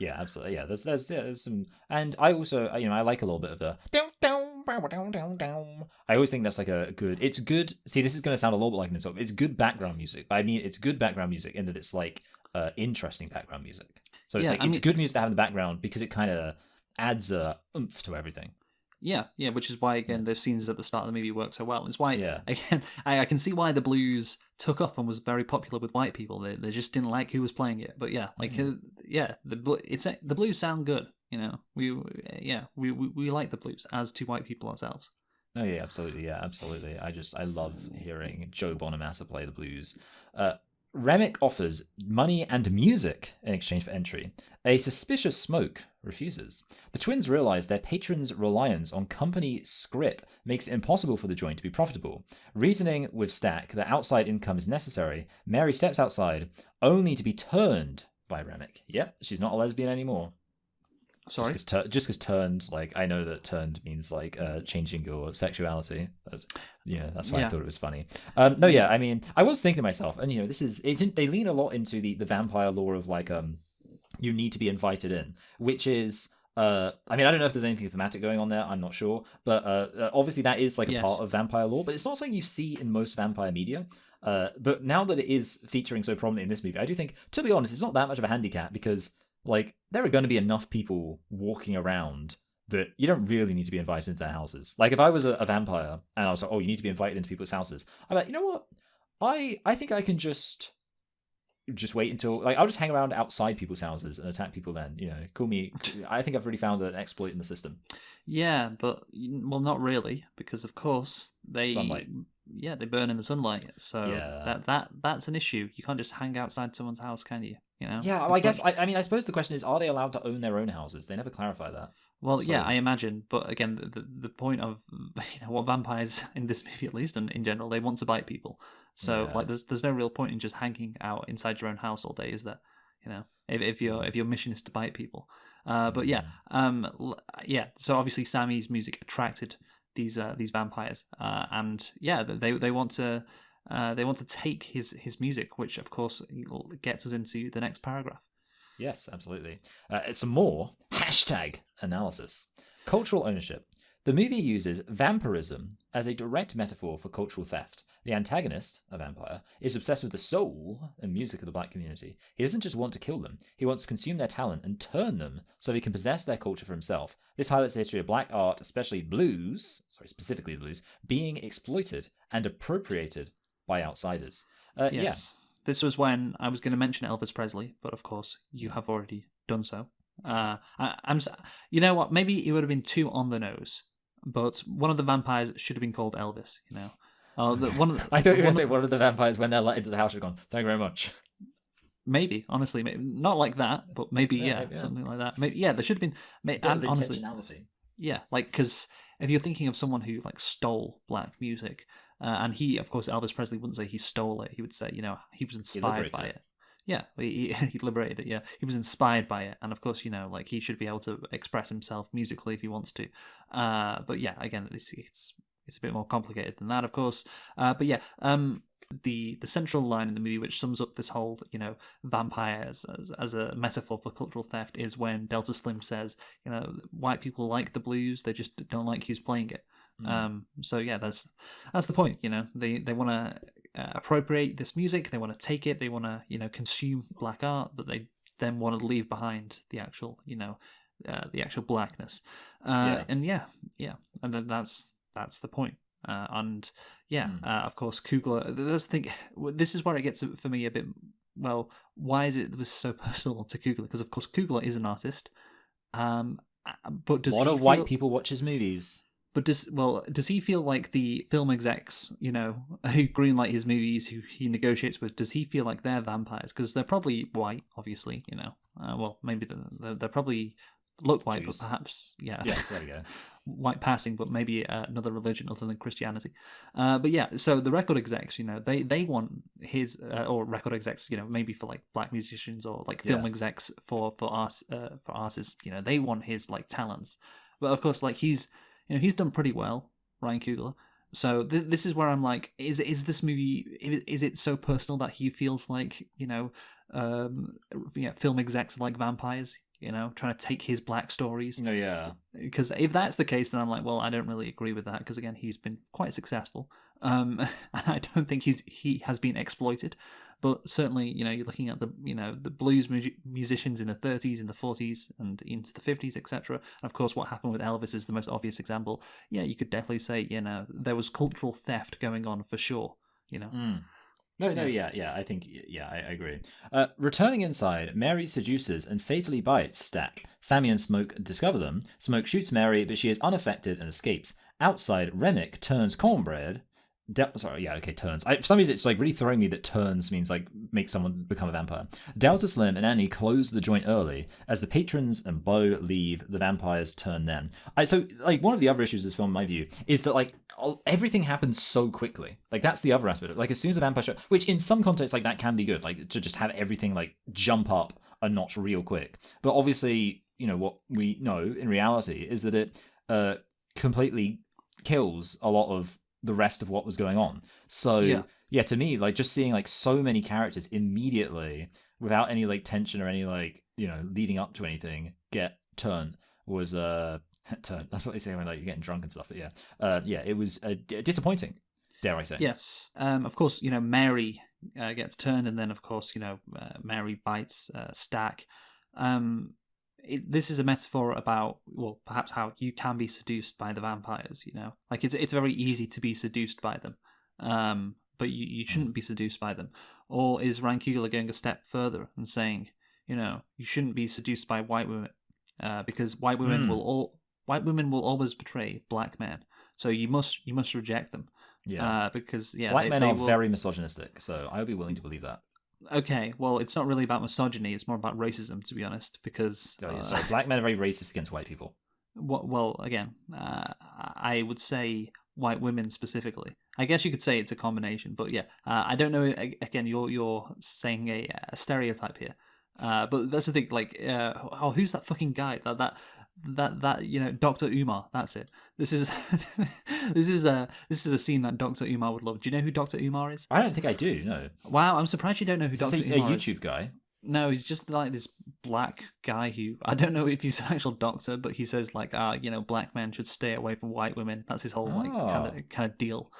Yeah, absolutely. Yeah, there's some, and I also, I like a little bit of the down down down down down. I always think that's like a good. It's good. See, this is going to sound a little bit like an insult. It's good background music. I mean, it's good background music in that it's like interesting background music. So it's good music to have in the background because it kind of adds a oomph to everything. Yeah, which is why, again, those scenes at the start of the movie work so well. It's why, again, I can see why the blues took off and was very popular with white people. They just didn't like who was playing it. But yeah, the blues sound good. We like the blues as two white people ourselves. Oh yeah, absolutely. Yeah, absolutely. I love hearing Joe Bonamassa play the blues. Remick offers money and music in exchange for entry. A suspicious Smoke refuses. The twins realize their patron's reliance on company scrip makes it impossible for the joint to be profitable. Reasoning with Stack that outside income is necessary, Mary steps outside, only to be turned by Remick. Yep, she's not a lesbian anymore. Sorry? Just because turned, like, I know that turned means, like, changing your sexuality. That's why I thought it was funny. I mean, I was thinking to myself, and, they lean a lot into the vampire lore of, like, you need to be invited in, which is, I mean, I don't know if there's anything thematic going on there, I'm not sure, but obviously that is, like, a part of vampire lore, but it's not something you see in most vampire media. But now that it is featuring so prominently in this movie, I do think, to be honest, it's not that much of a handicap, because like, there are going to be enough people walking around that you don't really need to be invited into their houses. Like, if I was a vampire and I was like, oh, you need to be invited into people's houses, I'm like, you know what? I think I can just wait until, like, I'll just hang around outside people's houses and attack people then. Call me. I think I've already found an exploit in the system. Yeah, but, well, not really, because, of course, sunlight. Yeah, they burn in the sunlight, so that's an issue. You can't just hang outside someone's house, can you? Yeah, well, I guess. I mean, I suppose the question is, are they allowed to own their own houses? They never clarify that. Well, yeah, I imagine, but again, the point of what vampires in this movie, at least, and in general, they want to bite people. So like, there's no real point in just hanging out inside your own house all day, is there? if your mission is to bite people. But yeah, yeah. So obviously, Sammy's music attracted these vampires, and yeah, they want to take his music, which of course gets us into the next paragraph. Yes, absolutely. Some more hashtag analysis. Cultural ownership. The movie uses vampirism as a direct metaphor for cultural theft. The antagonist, a vampire, is obsessed with the soul and music of the black community. He doesn't just want to kill them, he wants to consume their talent and turn them so he can possess their culture for himself. This highlights the history of black art, especially specifically blues, being exploited and appropriated by outsiders. Yes. Yeah. This was when I was going to mention Elvis Presley, but of course you have already done so. You know what? Maybe it would have been too on the nose, but one of the vampires should have been called Elvis. I thought you were going to say one of the vampires, when they're let into the house, have gone, "Thank you very much." Maybe, honestly, not like that, but maybe, something like that. Maybe, there should have been. Honestly, yeah, because if you're thinking of someone who stole black music, and he, of course, Elvis Presley wouldn't say he stole it. He would say, he was inspired by it. Yeah, he liberated it. Yeah, he was inspired by it, and of course, he should be able to express himself musically if he wants to. But yeah, again, it's a bit more complicated than that, of course. But yeah, the central line in the movie, which sums up this whole vampires as a metaphor for cultural theft, is when Delta Slim says, white people like the blues, they just don't like who's playing it. So yeah, that's the point. They want to appropriate this music, they want to take it, they want to consume black art, but they then want to leave behind the actual the actual blackness. And and then that's the point. Of course, Coogler. This is where it gets for me a bit. Well, why is it was so personal to Coogler? Because of course, Coogler is an artist. But does white people watch his movies? But does he feel like the film execs, who greenlight his movies, who he negotiates with, does he feel like they're vampires? Because they're probably white, obviously. Well, maybe they're probably look white, Jews. But perhaps, yeah. Yes, there we go. White passing, but maybe another religion other than Christianity. But yeah, so the record execs, they want his or record execs, maybe for black musicians or film execs for artists, they want his talents. But of course, he's done pretty well, Ryan Coogler. So this is where I'm like, is this movie, is it so personal that he feels like film execs like vampires? Trying to take his black stories. No, yeah. Because if that's the case, then I'm like, well, I don't really agree with that. Because again, he's been quite successful. I don't think he has been exploited. But certainly, you're looking at the blues musicians in the 30s, in the 40s, and into the 50s, etc. And of course, what happened with Elvis is the most obvious example. Yeah, you could definitely say, there was cultural theft going on for sure. No, yeah, I think, I agree. Returning inside, Mary seduces and fatally bites Stack. Sammy and Smoke discover them. Smoke shoots Mary, but she is unaffected and escapes. Outside, Remick turns cornbread. Turns. For some reason, it's really throwing me that turns means make someone become a vampire. Delta Slim and Annie close the joint early. As the patrons and Bo leave, the vampires turn them. One of the other issues of this film, in my view, is that everything happens so quickly. That's the other aspect of it. As soon as a vampire show, which in some contexts that can be good, to just have everything jump up a notch real quick. But obviously, what we know in reality is that it completely kills a lot of the rest of what was going on. So to me, just seeing so many characters immediately without any tension or any leading up to anything get turned was turn. That's what they say when you're getting drunk and stuff. But it was disappointing, dare I say. Yes. Of course, Mary gets turned, and then of course, Mary bites Stack. This is a metaphor about, well, perhaps how you can be seduced by the vampires. It's very easy to be seduced by them, but you shouldn't be seduced by them. Or is Ryan Coogler going a step further and saying, you shouldn't be seduced by white women, because white women will always betray black men. So you must reject them. Yeah, because black men are very misogynistic. So I would be willing to believe that. Okay, well, it's not really about misogyny. It's more about racism, to be honest, because... black men are very racist against white people. Well, again, I would say white women specifically. I guess you could say it's a combination, but yeah, I don't know. Again, you're saying a stereotype here. But that's the thing. Like, who's that fucking guy? That Dr. Umar. That's it. This is this is a scene that Dr. Umar would love. Do you know who Dr. Umar is? I don't think I do. No. Wow, I'm surprised you don't know who Is Dr. this a Umar is. YouTube guy? No, he's just like this black guy who I don't know if he's an actual doctor, but he says like, black men should stay away from white women. That's his whole kind of deal.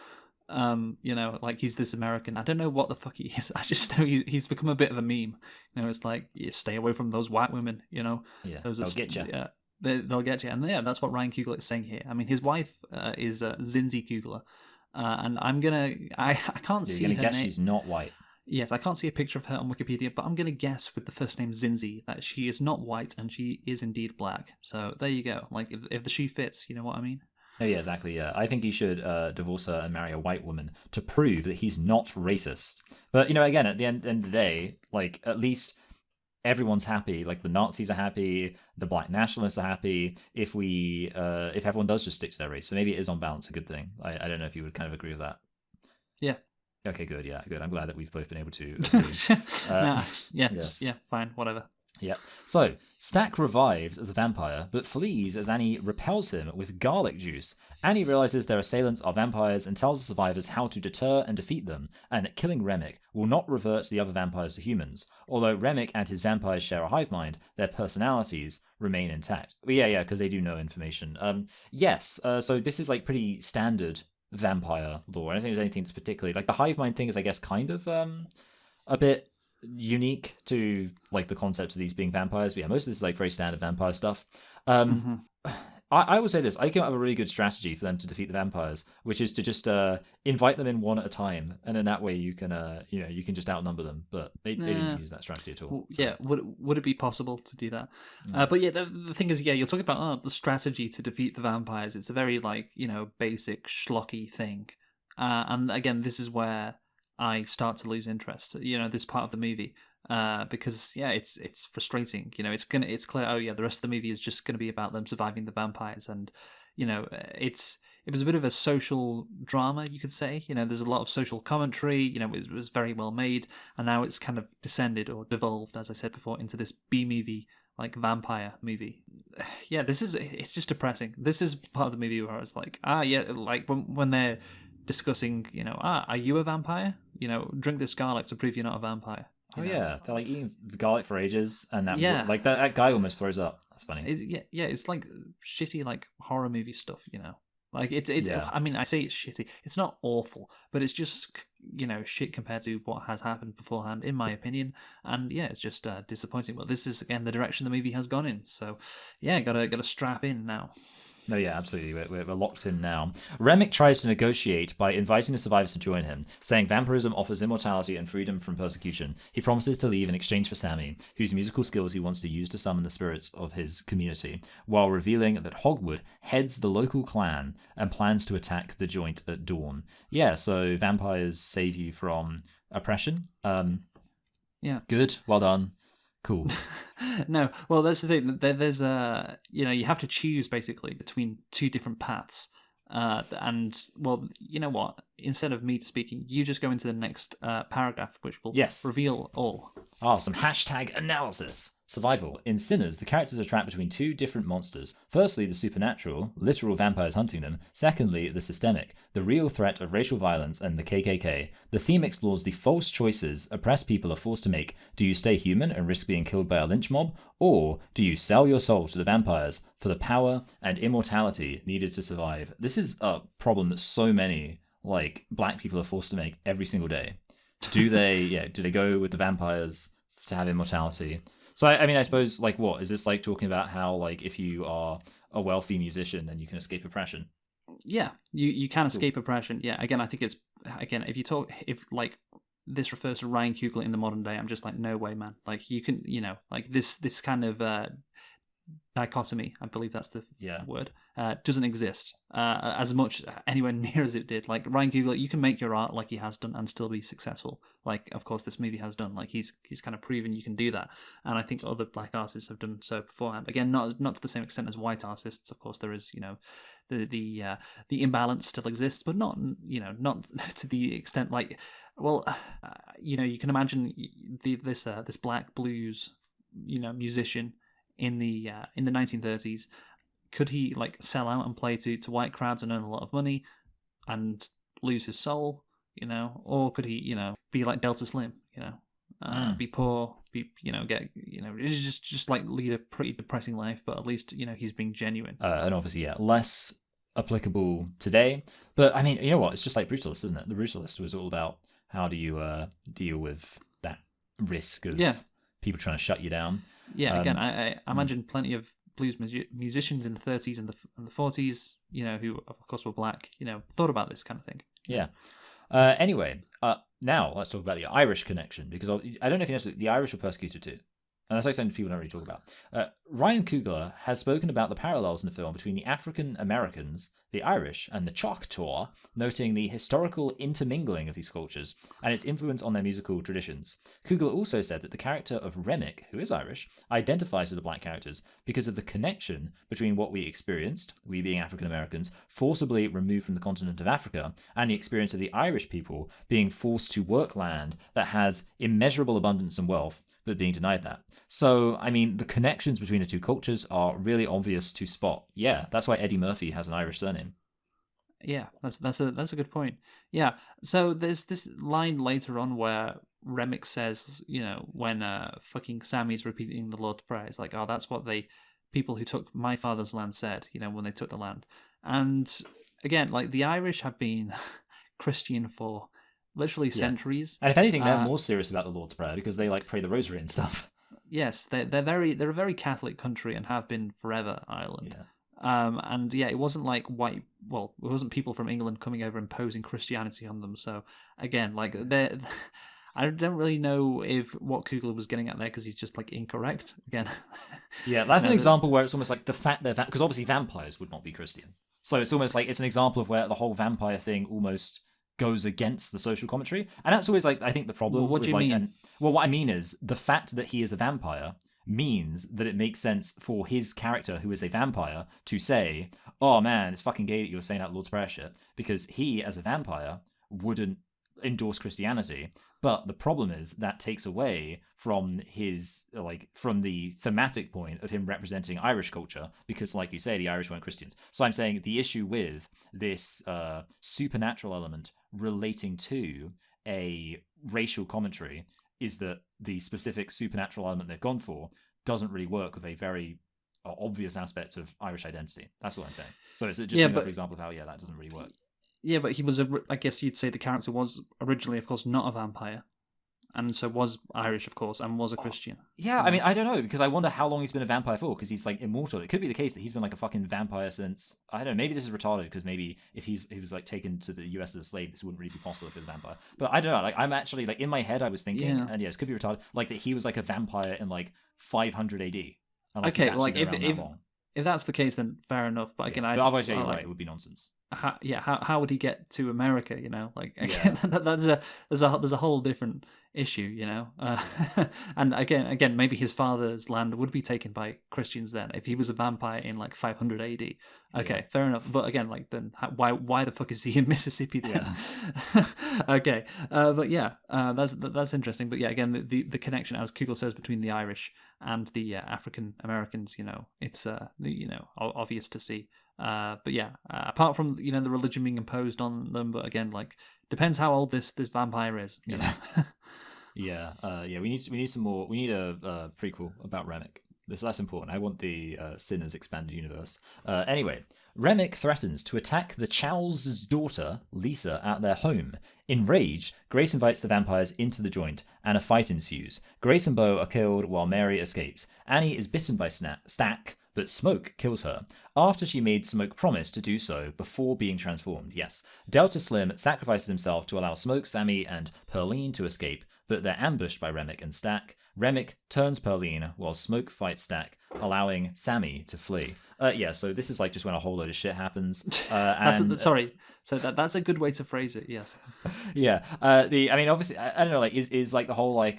Like he's this American. I don't know what the fuck he is. I just know he's become a bit of a meme. It's like stay away from those white women. Yeah, those they'll get you. Yeah, they'll get you. And yeah, that's what Ryan Coogler is saying here. I mean, his wife is Zinzi Coogler, and I can't see her You're gonna guess name. she's not white. Yes, I can't see a picture of her on Wikipedia, but I'm going to guess with the first name Zinzi that she is not white and she is indeed black. So there you go. Like, if the shoe fits, you know what I mean? Oh, yeah, exactly, yeah. I think he should divorce her and marry a white woman to prove that he's not racist. But, again, at the end of the day, like, at least everyone's happy. Like, the Nazis are happy, the black nationalists are happy, if everyone does just stick to their race. So maybe it is on balance a good thing. I don't know if you would kind of agree with that. Yeah. Okay, good. Yeah, good. I'm glad that we've both been able to agree. Yes. Yeah, fine, whatever. Yeah. So, Stack revives as a vampire, but flees as Annie repels him with garlic juice. Annie realizes their assailants are vampires and tells the survivors how to deter and defeat them, and that killing Remick will not revert the other vampires to humans. Although Remick and his vampires share a hive mind, their personalities remain intact. Yeah, because they do know information. Yes, so this is like pretty standard vampire lore. I don't think there's anything that's particularly like the hive mind thing is, I guess, kind of a bit unique to like the concept of these being vampires. But yeah, most of this is like very standard vampire stuff. I will say this: I came up with a really good strategy for them to defeat the vampires, which is to just invite them in one at a time, and in that way you can you can just outnumber them. But they didn't use that strategy at all. Well, so. Yeah, would it be possible to do that? But yeah, the thing is, you're talking about the strategy to defeat the vampires. It's a very basic schlocky thing, and again, this is where I start to lose interest. This part of the movie. Because it's frustrating. It's clear. The rest of the movie is just going to be about them surviving the vampires, and it was a bit of a social drama, you could say. There's a lot of social commentary. It was very well made, and now it's kind of descended or devolved, as I said before, into this B movie like vampire movie. Yeah, it's just depressing. This is part of the movie where I was like, like when they're discussing, are you a vampire? Drink this garlic to prove you're not a vampire. Oh yeah, they're like eating garlic for ages, and that guy almost throws up. That's funny. It's like shitty like horror movie stuff. Like I mean, I say it's shitty. It's not awful, but it's just shit compared to what has happened beforehand, in my opinion. And yeah, it's just disappointing. But this is again the direction the movie has gone in. So yeah, gotta strap in now. No, yeah, absolutely. We're locked in now. Remick tries to negotiate by inviting the survivors to join him, saying vampirism offers immortality and freedom from persecution. He promises to leave in exchange for Sammy, whose musical skills he wants to use to summon the spirits of his community, while revealing that Hogwood heads the local clan and plans to attack the joint at dawn. Yeah, so vampires save you from oppression. Yeah. Good. Well done. Cool. No, well, that's the thing. There's you have to choose basically between two different paths. And well, you know what? Instead of me speaking, you just go into the next paragraph, which will reveal all. Some hashtag analysis. Survival. In Sinners, the characters are trapped between two different monsters. Firstly, the supernatural, literal vampires hunting them. Secondly, the systemic, the real threat of racial violence and the KKK. The theme explores the false choices oppressed people are forced to make. Do you stay human and risk being killed by a lynch mob? Or do you sell your soul to the vampires for the power and immortality needed to survive? This is a problem that so many black people are forced to make every single day. Do they go with the vampires to have immortality? So, I mean, I suppose, what? Is this talking about how, if you are a wealthy musician, then you can escape oppression? Yeah, you can escape oppression. Yeah, again, I think it's, if this refers to Ryan Coogler in the modern day, I'm just like, no way, man. You can, this kind of dichotomy, I believe that's the word, doesn't exist as much anywhere near as it did. Ryan Coogler, you can make your art like he has done and still be successful. Of course, this movie has done. He's kind of proven you can do that, and I think other black artists have done so beforehand. Again, not to the same extent as white artists. Of course, there is the imbalance still exists, but not to the extent you can imagine this black blues musician in the 1930s, could he like sell out and play to white crowds and earn a lot of money and lose his soul, or could he, be like Delta Slim, be poor, get, just like lead a pretty depressing life, but at least, he's being genuine. And obviously, yeah, less applicable today. But I mean, you know what? It's just like Brutalist, isn't it? The Brutalist was all about how do you deal with that risk of people trying to shut you down. Yeah, again, I imagine plenty of blues musicians in the 30s and the 40s, who of course were black, thought about this kind of thing. Yeah. Anyway, now let's talk about the Irish connection, because I don't know if you know, the Irish were persecuted too. And that's like something people don't really talk about. Ryan Coogler has spoken about the parallels in the film between the African Americans, the Irish, and the Choctaw, noting the historical intermingling of these cultures and its influence on their musical traditions. Coogler also said that the character of Remick, who is Irish, identifies with the black characters because of the connection between what we experienced, we being African Americans, forcibly removed from the continent of Africa, and the experience of the Irish people being forced to work land that has immeasurable abundance and wealth, but being denied that. So, I mean, the connections between the two cultures are really obvious to spot. Yeah, that's why Eddie Murphy has an Irish surname. Yeah, that's a good point. Yeah, so there's this line later on where Remick says, when fucking Sammy's repeating the Lord's Prayer, it's like, oh, that's what people who took my father's land said, when they took the land. And again, like the Irish have been Christian for literally centuries. And if anything, they're more serious about the Lord's Prayer because they like pray the rosary and stuff. Yes, they're a very Catholic country and have been forever, Ireland. Yeah. And yeah, it wasn't like it wasn't people from England coming over imposing Christianity on them. So again, like I don't really know if what Coogler was getting at there, because he's just like incorrect again. Yeah, that's an example where it's almost like the fact that because obviously vampires would not be Christian, so it's almost like it's an example of where the whole vampire thing almost goes against the social commentary, and that's always like I think the problem. Well, what do you mean? What I mean is the fact that he is a vampire means that it makes sense for his character, who is a vampire, to say, "Oh man, it's fucking gay that you're saying that Lord's Prayer shit," because he, as a vampire, wouldn't endorse Christianity. But the problem is that takes away from his from the thematic point of him representing Irish culture, because like you say, the Irish weren't Christians. So I'm saying the issue with this supernatural element relating to a racial commentary is that the specific supernatural element they've gone for doesn't really work with a very obvious aspect of Irish identity. That's what I'm saying. So it's just another example of how that doesn't really work. Yeah, but he was I guess you'd say the character was originally, of course, not a vampire, and so was Irish, of course, and was a Christian. Yeah, I mean, I don't know, because I wonder how long he's been a vampire for, because he's like immortal. It could be the case that he's been like a fucking vampire since, I don't know, maybe this is retarded, because maybe if he was like taken to the US as a slave, this wouldn't really be possible if he was a vampire. But I don't know, like I'm actually like in my head I was thinking, and this could be retarded, like that he was like a vampire in like 500 AD. And, like, okay, like if that's the case, then fair enough. But again, but otherwise, you're right, it would be nonsense. How would he get to America? Like again, there's a whole different issue, and again, maybe his father's land would be taken by Christians then if he was a vampire in like 500 AD. Okay, fair enough. But again, like then why the fuck is he in Mississippi then? Yeah. Okay, but yeah, that's interesting. But yeah, again, the connection, as Coogler says, between the Irish and the African Americans, it's obvious to see. But yeah, apart from the religion being imposed on them, but again, like depends how old this vampire is. You know? We need some more. We need a prequel about Remick. That's important. I want the Sinners expanded universe. Anyway, Remick threatens to attack the Chow's daughter, Lisa, at their home. Enraged, Grace invites the vampires into the joint, and a fight ensues. Grace and Beau are killed while Mary escapes. Annie is bitten by Stack, but Smoke kills her, after she made Smoke promise to do so before being transformed, yes. Delta Slim sacrifices himself to allow Smoke, Sammy, and Pearline to escape, but they're ambushed by Remick and Stack. Remick turns Pearline while Smoke fights Stack, allowing Sammy to flee. So this is like just when a whole load of shit happens. Sorry. So that's a good way to phrase it, yes. Yeah. Obviously, I don't know, like, is like the whole, like,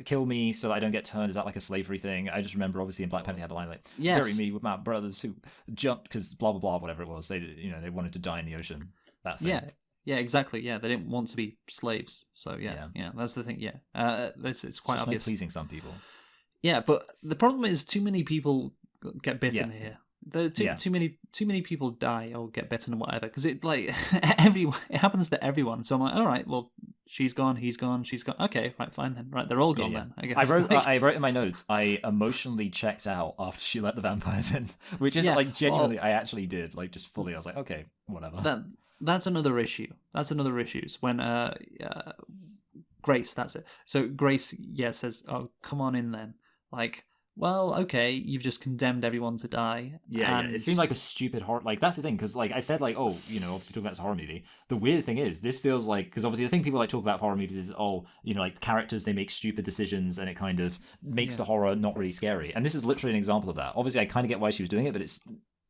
kill me so that I don't get turned, is that like a slavery thing? I just remember obviously in Black Panther had a line like, bury me with my brothers who jumped because blah blah blah, whatever it was. They wanted to die in the ocean. That thing. Yeah. Yeah, exactly. Yeah, they didn't want to be slaves. So Yeah. yeah, that's the thing. Yeah, it's quite Just obvious. pleasing some people. Yeah, but the problem is too many people get Yeah. bitten here. There Yeah. too many people die or get bitten or whatever because it like everyone it happens to everyone. So I'm like, all right, well, she's gone, he's gone, she's gone. Okay, right, fine then. Right, they're all gone then. I guess. I wrote in my notes. I emotionally checked out after she let the vampires in, which isn't Yeah, like genuinely. well, I actually did like just fully. I was like, okay, whatever. that's another issue. That's another issue. Is when Grace, that's it. So Grace, yeah, says, "Oh, come on in then." Like, well, okay, you've just condemned everyone to die. Yeah, and yeah. It seemed like a stupid horror. Like that's the thing, because like I've said, like obviously talking about this horror movie. The weird thing is, this feels like because obviously the thing people like talk about horror movies is like the characters they make stupid decisions and it kind of makes the horror not really scary. And this is literally an example of that. Obviously, I kind of get why she was doing it, but it's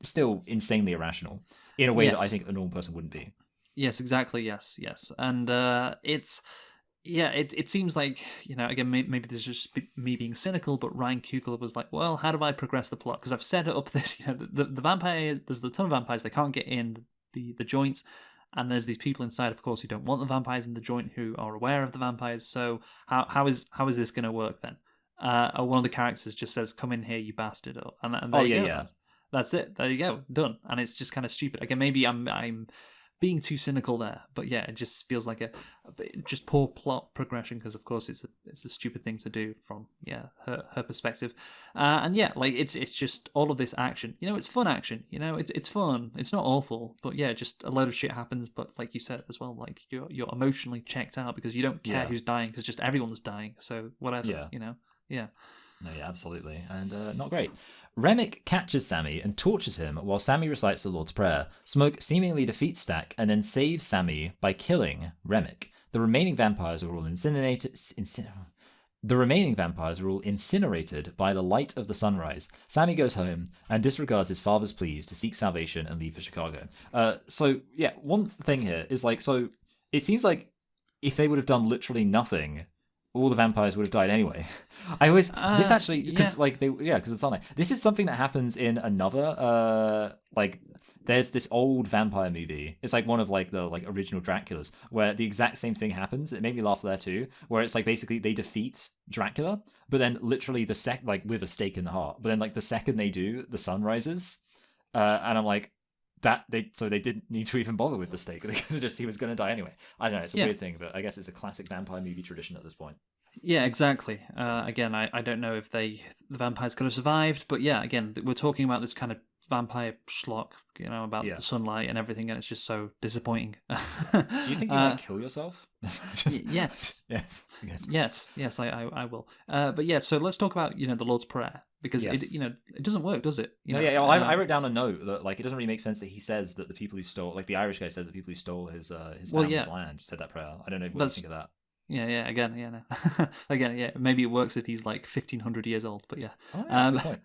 still insanely irrational in a way that I think a normal person wouldn't be. Yes, exactly. Yes, yes, and it's. Yeah, it seems like, again, maybe this is just me being cynical, but Ryan Coogler was like, well, how do I progress the plot? Because I've set it up this, the vampire, there's a ton of vampires, they can't get in the joints, and there's these people inside, of course, who don't want the vampires in the joint, who are aware of the vampires, so how is this going to work then? One of the characters just says, come in here, you bastard, and there you go. Yeah. That's it, there you go, done. And it's just kind of stupid. Again, maybe I'm being too cynical there, but yeah, it just feels like a just poor plot progression because, of course, it's a stupid thing to do from her perspective, and yeah, like it's just all of this action. It's fun action. It's fun. It's not awful, but yeah, just a load of shit happens. But like you said as well, like you're emotionally checked out because you don't care who's dying because just everyone's dying. So whatever. Yeah. No, yeah, absolutely. And not great. Remick catches Sammy and tortures him while Sammy recites the Lord's Prayer. Smoke seemingly defeats Stack and then saves Sammy by killing Remick. The remaining vampires are all incinerated by the light of the sunrise. Sammy goes home and disregards his father's pleas to seek salvation and leave for Chicago. So, yeah, one thing here is like, so it seems like if they would have done literally nothing, all the vampires would have died anyway. I always this actually because because it's not like this is something that happens in another there's this old vampire movie. It's like one of like the original Draculas where the exact same thing happens. It made me laugh there too, where it's like basically they defeat Dracula, but then literally with a stake in the heart. But then like the second they do, the sun rises, and I'm like. They didn't need to even bother with the stake. They could have he was going to die anyway. I don't know. It's a weird thing, but I guess it's a classic vampire movie tradition at this point. Yeah, exactly. Again, I don't know if the vampires could have survived, but yeah, again, we're talking about this kind of vampire schlock, about the sunlight and everything, and it's just so disappointing. Do you think you might kill yourself? Yes. Yes, I will. But yeah, so let's talk about the Lord's Prayer because it doesn't work, does it? I wrote down a note that like it doesn't really make sense that he says that the people who stole, like the Irish guy says that people who stole his family's land said that prayer. I don't know what you think of that. Yeah. Again, no. Again, yeah. Maybe it works if he's like 1,500 years old, but yeah. Oh,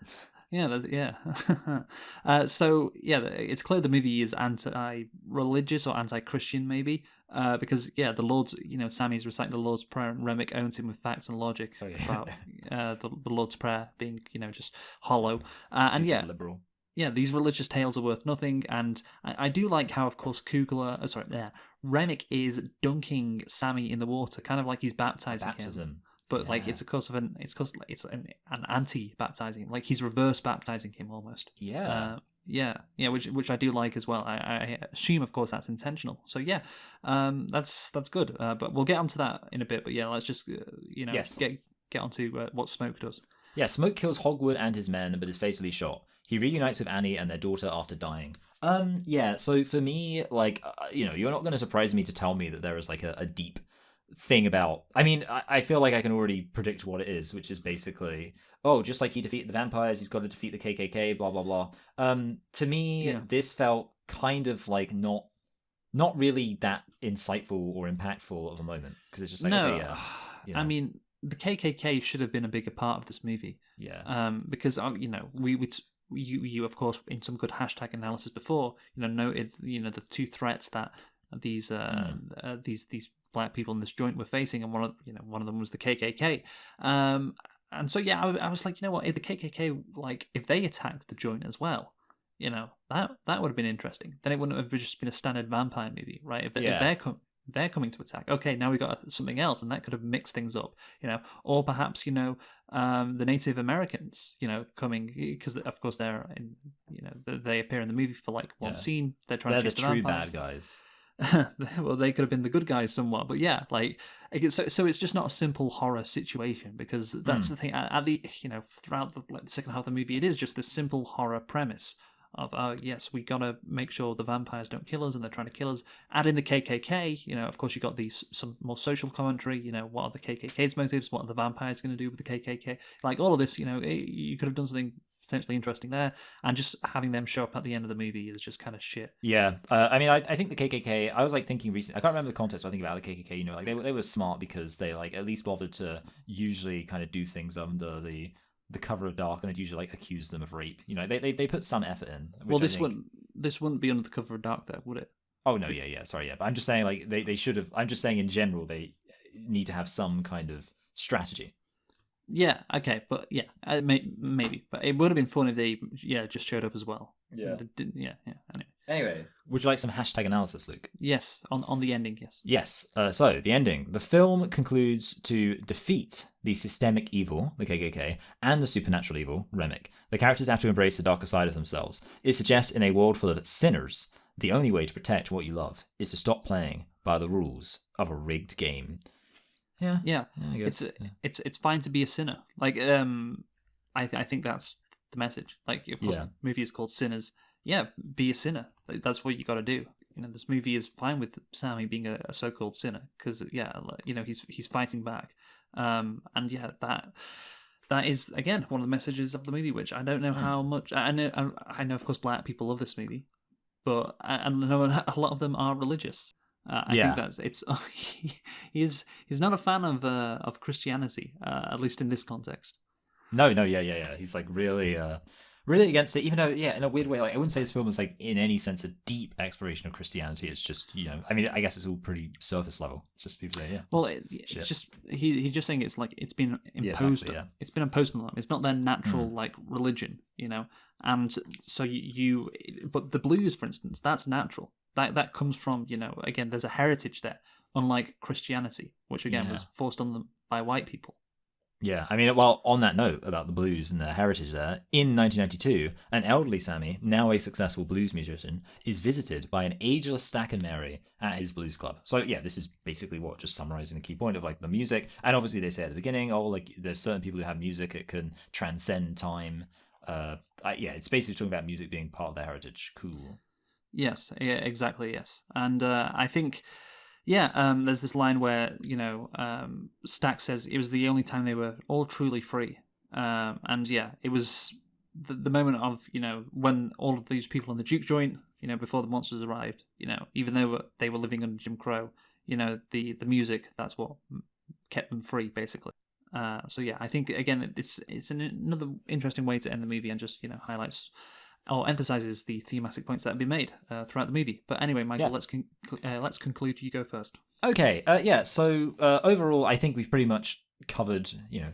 yeah, that's a good point. So yeah, it's clear the movie is anti-religious or anti-Christian, maybe, because the Lord's, Sammy's reciting the Lord's Prayer, and Remick owns him with facts and logic about the Lord's Prayer being, just hollow, and liberal. Yeah, these religious tales are worth nothing, and I do like how, of course, Remick is dunking Sammy in the water, kind of like he's baptizing him. But it's an anti-baptizing, like he's reverse baptizing him almost. Which I do like as well. I assume, of course, that's intentional. So yeah, that's good. But we'll get onto that in a bit. But yeah, let's just get onto what Smoke does. Yeah, Smoke kills Hogwood and his men, but is fatally shot. He reunites with Annie and their daughter after dying. So for me, like, you're not going to surprise me to tell me that there is like a deep thing about. I mean, I feel like I can already predict what it is, which is basically, just like he defeated the vampires, he's got to defeat the KKK, blah blah blah. To me, this felt kind of like not really that insightful or impactful of a moment because it's just like, I mean, the KKK should have been a bigger part of this movie. Yeah. Because you of course in some good hashtag analysis before noted the two threats that these black people in this joint were facing, and one of them was the KKK. And so I was like, what, if the KKK, like, if they attacked the joint as well, that would have been interesting. Then it wouldn't have just been a standard vampire movie, right? If Yeah. they're coming to attack, okay, now we got something else, and that could have mixed things up, or perhaps the Native Americans, coming, because of course they're in, they appear in the movie for like one Yeah. scene. They're trying They're to the chase true vampires. bad guys. Well, they could have been the good guys somewhat, but yeah, like so it's just not a simple horror situation, because that's the thing. At the throughout the second half of the movie, it is just this simple horror premise of yes, we gotta make sure the vampires don't kill us, and they're trying to kill us. Add in the KKK, of course you got some more social commentary. What are the KKK's motives? What are the vampires going to do with the KKK? Like all of this, you could have done something potentially interesting there, and just having them show up at the end of the movie is just kind of shit. Yeah, I mean, I think the KKK. I was like thinking recently. I can't remember the context, but I think about the KKK. Like they were smart because they like at least bothered to usually kind of do things under the cover of dark, and they'd usually like accuse them of rape. They put some effort in. Well, this wouldn't be under the cover of dark, though, would it? Oh no, yeah, sorry, yeah. But I'm just saying, like they should have. I'm just saying in general, they need to have some kind of strategy. Yeah, okay, but yeah, maybe, but it would have been fun if they just showed up as well. Yeah. Yeah. Anyway, would you like some hashtag analysis, Luke? Yes, on the ending, yes. Yes. So the ending. The film concludes to defeat the systemic evil, the KKK, and the supernatural evil, Remick. The characters have to embrace the darker side of themselves. It suggests in a world full of sinners, the only way to protect what you love is to stop playing by the rules of a rigged game. Yeah. I guess. It's fine to be a sinner. Like I think that's the message. Like of course the movie is called Sinners. Yeah, be a sinner. Like, that's what you got to do. This movie is fine with Sammy being a so-called sinner because he's fighting back. And yeah, that is again one of the messages of the movie, which I don't know how much. I know of course black people love this movie, but I know a lot of them are religious. I think that's it's. He's not a fan of Christianity, at least in this context. No, yeah. He's like really against it. Even though, in a weird way, like I wouldn't say this film is like in any sense a deep exploration of Christianity. It's just I mean, I guess it's all pretty surface level. It's just people say, Well, it's just he's just saying it's like it's been imposed. It's been imposed on them. It's not their natural like religion, And so but the blues, for instance, that's natural. That comes from, again, there's a heritage there, unlike Christianity, which again was forced on them by white people. Yeah, I mean, well, on that note about the blues and their heritage there, in 1992, an elderly Sammy, now a successful blues musician, is visited by an ageless Stack and Mary at his blues club. So yeah, this is basically just summarizing the key point of like the music. And obviously they say at the beginning, like there's certain people who have music, it can transcend time. It's basically talking about music being part of their heritage. Cool. Yes, yeah, exactly, yes. And I think, there's this line where, Stack says it was the only time they were all truly free. And yeah, it was the moment of, when all of these people in the Juke joint, before the monsters arrived, even though they were living under Jim Crow, the music, that's what kept them free, basically. So yeah, I think, again, it's another interesting way to end the movie and just, highlights or emphasizes the thematic points that have been made throughout the movie. But anyway, Michael, let's conclude. You go first. Okay. So overall, I think we've pretty much covered.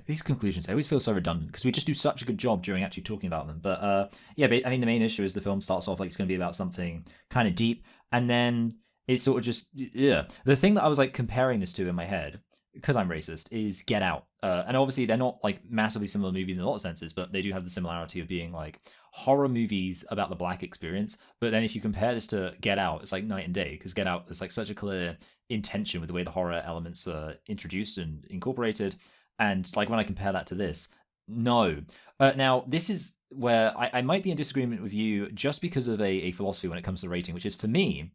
These conclusions. They always feel so redundant because we just do such a good job during actually talking about them. But I mean, the main issue is the film starts off like it's going to be about something kind of deep, and then it's sort of just The thing that I was like comparing this to in my head, because I'm racist, is Get Out. And obviously they're not like massively similar movies in a lot of senses, but they do have the similarity of being like horror movies about the black experience. But then if you compare this to Get Out, it's like night and day, because Get Out is like such a clear intention with the way the horror elements are introduced and incorporated. And like when I compare that to this, no. Now, this is where I might be in disagreement with you just because of a philosophy when it comes to rating, which is for me,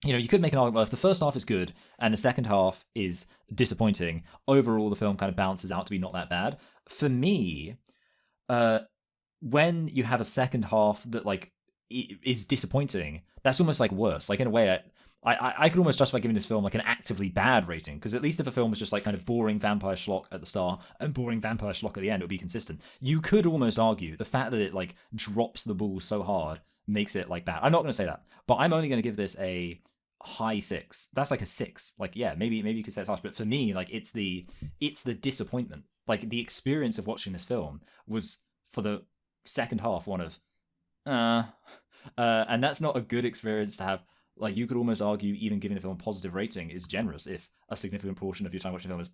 you could make an argument, well, if the first half is good and the second half is disappointing, overall the film kind of balances out to be not that bad. For me, when you have a second half that like is disappointing, that's almost like worse. Like in a way, I could almost justify giving this film like an actively bad rating, because at least if a film was just like kind of boring vampire schlock at the start and boring vampire schlock at the end, it would be consistent. You could almost argue the fact that it like drops the ball so hard makes it like bad. I'm not going to say that, but I'm only going to give this a high 6. That's like a 6. Like, yeah, maybe you could say it's harsh, but for me, like it's the disappointment. Like the experience of watching this film was for the second half one of And that's not a good experience to have. Like, you could almost argue even giving the film a positive rating is generous if a significant portion of your time watching the film is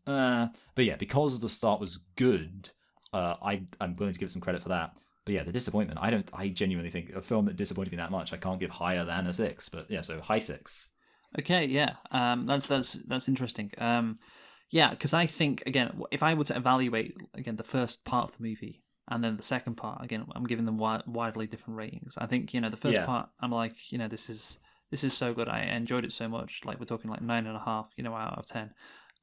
but yeah, because the start was good, I'm willing to give it some credit for that. But yeah, the disappointment, I genuinely think a film that disappointed me that much I can't give higher than a 6. But yeah, so high 6. Okay, yeah, that's interesting. Yeah, because I think, again, if I were to evaluate again the first part of the movie and then the second part, again, I'm giving them widely different ratings. I think the first Yeah. part, I'm like, this is so good. I enjoyed it so much. Like, we're talking like 9.5, out of 10.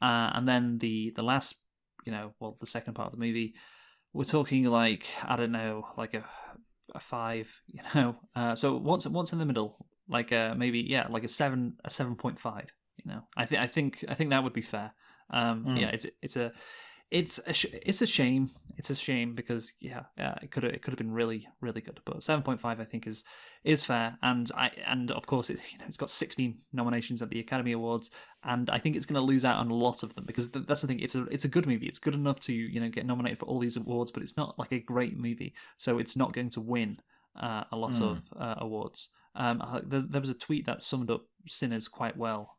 And then the last, the second part of the movie, we're talking like, I don't know, like a 5. So what's in the middle, like maybe, yeah, like a 7.5. I think that would be fair. Yeah, it's a shame. It's a shame because it could have been really, really good. But 7.5 I think is fair, and of course it's got 16 nominations at the Academy Awards, and I think it's going to lose out on a lot of them because that's the thing. It's a good movie. It's good enough to get nominated for all these awards, but it's not like a great movie, so it's not going to win a lot of awards. There was a tweet that summed up Sinners quite well,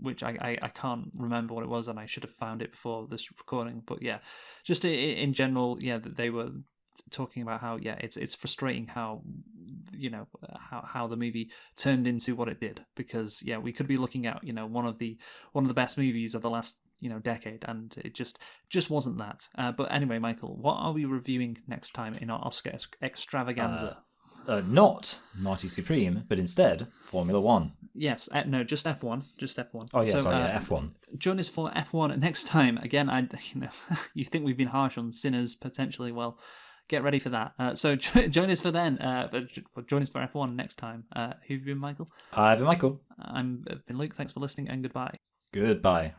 which I can't remember what it was, and I should have found it before this recording. But yeah, just in general, yeah, they were talking about how it's frustrating how how the movie turned into what it did, because we could be looking at one of the best movies of the last decade, and it just wasn't that. But anyway, Michael, what are we reviewing next time in our Oscar extravaganza? Not Marty Supreme, but instead Formula One. Yes, no, just F1, just F1. Oh yeah, So, sorry, yeah, F1. join us for F1 next time. Again, you think we've been harsh on Sinners potentially? Well, get ready for that. So join us for then. Join us for F1 next time. Who've you been, Michael? I've been Michael. I've been Luke. Thanks for listening, and goodbye. Goodbye. Right.